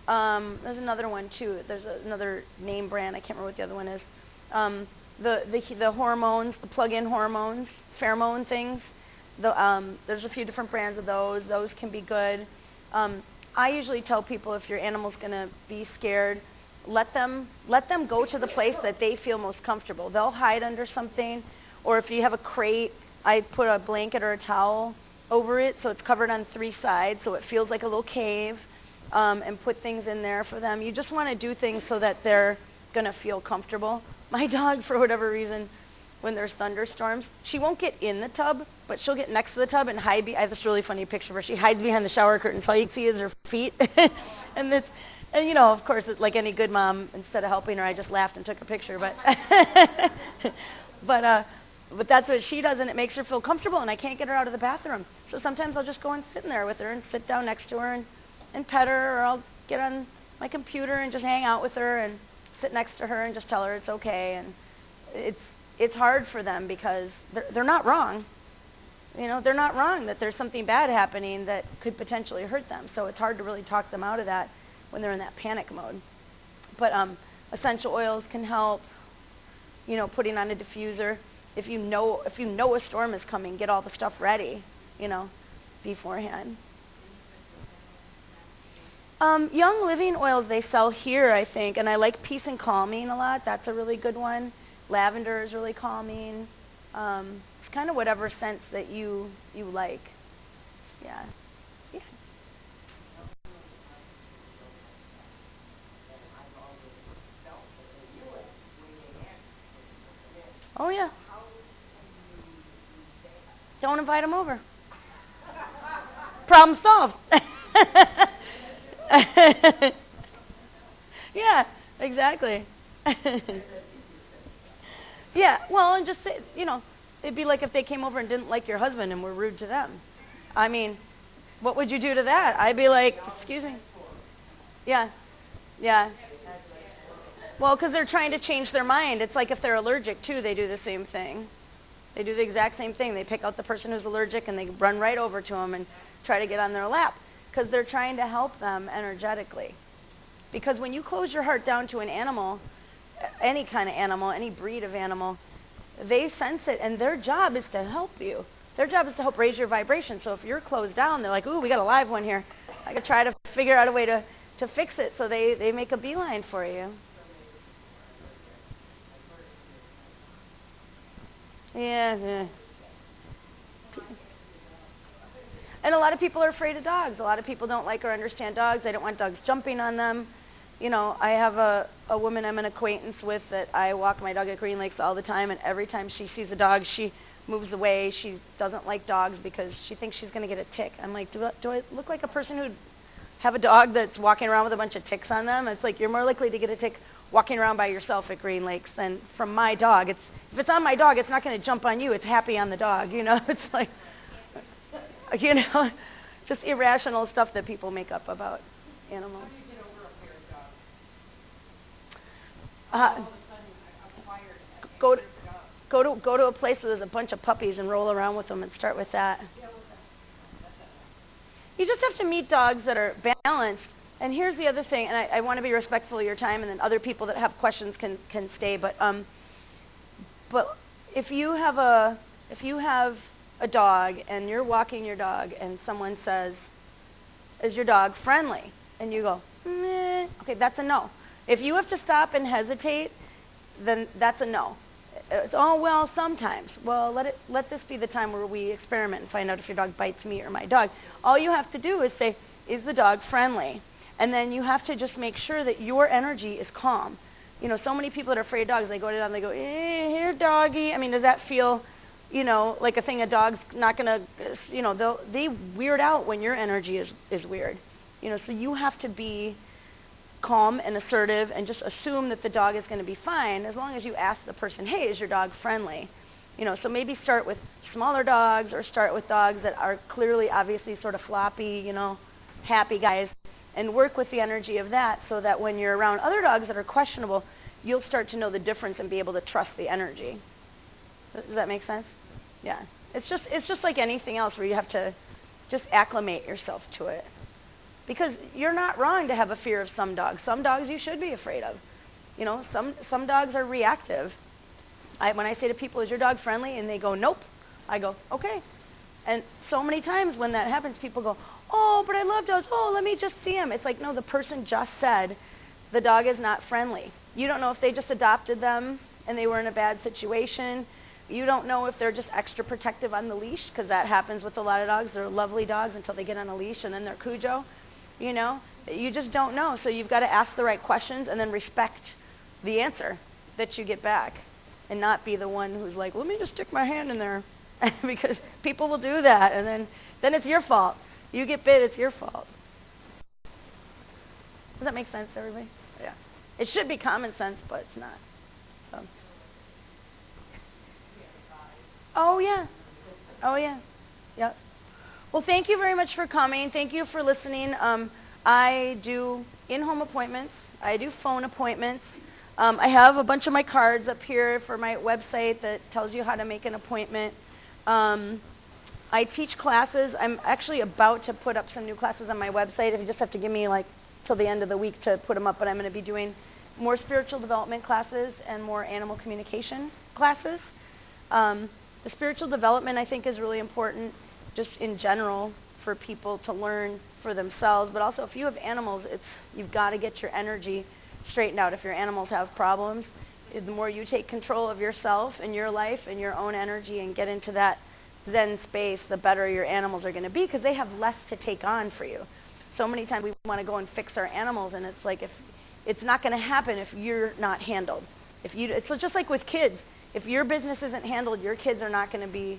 There's another one too. There's another name brand. I can't remember what the other one is. The hormones, the plug-in hormones, pheromone things. There's a few different brands of those. Those can be good. I usually tell people if your animal's going to be scared, let them go to the place that they feel most comfortable. They'll hide under something, or if you have a crate, I put a blanket or a towel over it so it's covered on 3 sides so it feels like a little cave, and put things in there for them. You just want to do things so that they're going to feel comfortable. My dog, for whatever reason, when there's thunderstorms, she won't get in the tub, but she'll get next to the tub and hide. I have this really funny picture where she hides behind the shower curtain, so all you can see is her feet. And of course, it's like any good mom, instead of helping her, I just laughed and took a picture. But but that's what she does, and it makes her feel comfortable, and I can't get her out of the bathroom. So sometimes I'll just go and sit in there with her and sit down next to her and pet her, or I'll get on my computer and just hang out with her and sit next to her and just tell her it's okay. And it's hard for them because they're not wrong. They're not wrong that there's something bad happening that could potentially hurt them. So it's hard to really talk them out of that when they're in that panic mode. But essential oils can help. Putting on a diffuser. If you know a storm is coming, get all the stuff ready. Beforehand. Young Living oils they sell here, I think, and I like Peace and Calming a lot. That's a really good one. Lavender is really calming. It's kind of whatever scent that you like. Yeah. Oh yeah. Don't invite them over. Problem solved. Yeah, exactly. Yeah, well, and just say, it'd be like if they came over and didn't like your husband and were rude to them. I mean, what would you do to that? I'd be like, excuse me. Yeah. Well, because they're trying to change their mind. It's like if they're allergic, too, they do the same thing. They do the exact same thing. They pick out the person who's allergic and they run right over to them and try to get on their lap because they're trying to help them energetically. Because when you close your heart down to an animal, any kind of animal, any breed of animal, they sense it, and their job is to help you. Their job is to help raise your vibration. So if you're closed down, they're like, ooh, we got a live one here. I could try to figure out a way to fix it. So they make a beeline for you. Yeah. And a lot of people are afraid of dogs. A lot of people don't like or understand dogs. They don't want dogs jumping on them. You know, I have a woman I'm an acquaintance with that I walk my dog at Green Lakes all the time, and every time she sees a dog, she moves away. She doesn't like dogs because she thinks she's going to get a tick. I'm like, do I look like a person who'd have a dog that's walking around with a bunch of ticks on them? It's like you're more likely to get a tick walking around by yourself at Green Lakes than from my dog. If it's on my dog, it's not going to jump on you. It's happy on the dog, you know. It's like, you know, just irrational stuff that people make up about animals. How do you get over a fear of dogs? All of a sudden acquired Go to a place where there's a bunch of puppies and roll around with them and start with that. You just have to meet dogs that are balanced. And here's the other thing, and I want to be respectful of your time, and then other people that have questions can stay. But if you have a dog and you're walking your dog and someone says, "Is your dog friendly?" and you go, "Meh," okay, that's a no. If you have to stop and hesitate, then that's a no. It's, oh, well, sometimes. Well, let this be the time where we experiment and find out if your dog bites me or my dog. All you have to do is say, "Is the dog friendly?" And then you have to just make sure that your energy is calm. You know, so many people that are afraid of dogs, they go to them, they go, "Here, doggy." I mean, does that feel, you know, like a thing a dog's not going to, you know, they weird out when your energy is weird. You know, so you have to be calm and assertive and just assume that the dog is going to be fine as long as you ask the person, "Hey, is your dog friendly?" You know, so maybe start with smaller dogs or start with dogs that are clearly, obviously sort of floppy, you know, happy guys, and work with the energy of that so that when you're around other dogs that are questionable, you'll start to know the difference and be able to trust the energy. Does that make sense? Yeah. It's just like anything else where you have to just acclimate yourself to it. Because you're not wrong to have a fear of some dogs. Some dogs you should be afraid of. You know, some dogs are reactive. When I say to people, "Is your dog friendly?" and they go, "Nope," I go, "Okay." And so many times when that happens, people go, "Oh, but I love dogs. Oh, let me just see him." It's like, no, the person just said the dog is not friendly. You don't know if they just adopted them and they were in a bad situation. You don't know if they're just extra protective on the leash, because that happens with a lot of dogs. They're lovely dogs until they get on a leash and then they're Cujo. You know, you just don't know. So you've got to ask the right questions and then respect the answer that you get back and not be the one who's like, "Let me just stick my hand in there," because people will do that, and then it's your fault. You get bit, it's your fault. Does that make sense to everybody? Yeah. It should be common sense, but it's not. So. Oh, yeah. Oh, yeah. Yep. Well, thank you very much for coming. Thank you for listening. I do in-home appointments. I do phone appointments. I have a bunch of my cards up here for my website that tells you how to make an appointment. I teach classes. I'm actually about to put up some new classes on my website. If you just have to give me like till the end of the week to put them up, but I'm going to be doing more spiritual development classes and more animal communication classes. The spiritual development, I think, is really important just in general for people to learn for themselves, but also if you have animals, you've got to get your energy straightened out. If your animals have problems, the more you take control of yourself and your life and your own energy and get into that Zen space, the better your animals are going to be, because they have less to take on for you. So many times we want to go and fix our animals, and it's like, if it's not going to happen if you're not handled. It's just like with kids. If your business isn't handled, your kids are not going to be